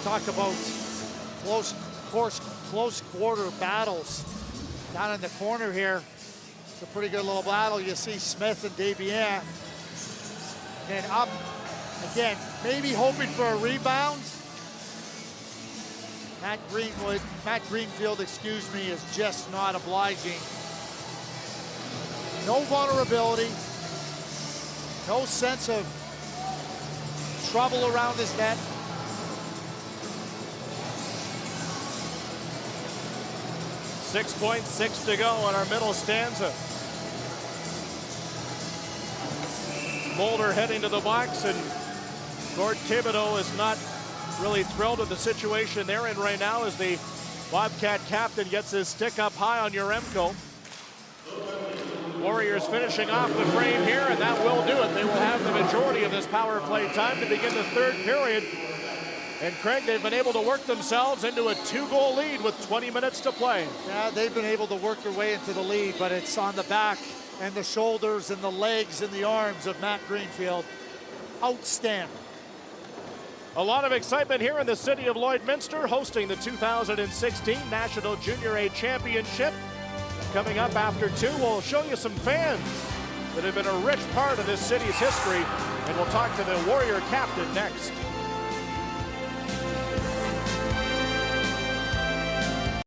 Talk about close quarter battles. Down in the corner here, it's a pretty good little battle. You see Smith and Davien. And up again, maybe hoping for a rebound. Matt Greenfield, excuse me, is just not obliging. No vulnerability, no sense of trouble around his net. 6.6 to go in our middle stanza. Mulder heading to the box, and Gord Thibodeau is not really thrilled with the situation they're in right now as the Bobcat captain gets his stick up high on Yaremko. Warriors finishing off the frame here, and that will do it. They will have the majority of this power play time to begin the third period. And Craig, they've been able to work themselves into a 2-goal lead with 20 minutes to play. Yeah, they've been able to work their way into the lead, but it's on the back and the shoulders and the legs and the arms of Matt Greenfield. Outstanding. A lot of excitement here in the city of Lloydminster, hosting the 2016 National Junior A Championship. Coming up after 2, we'll show you some fans that have been a rich part of this city's history, and we'll talk to the Warrior captain next.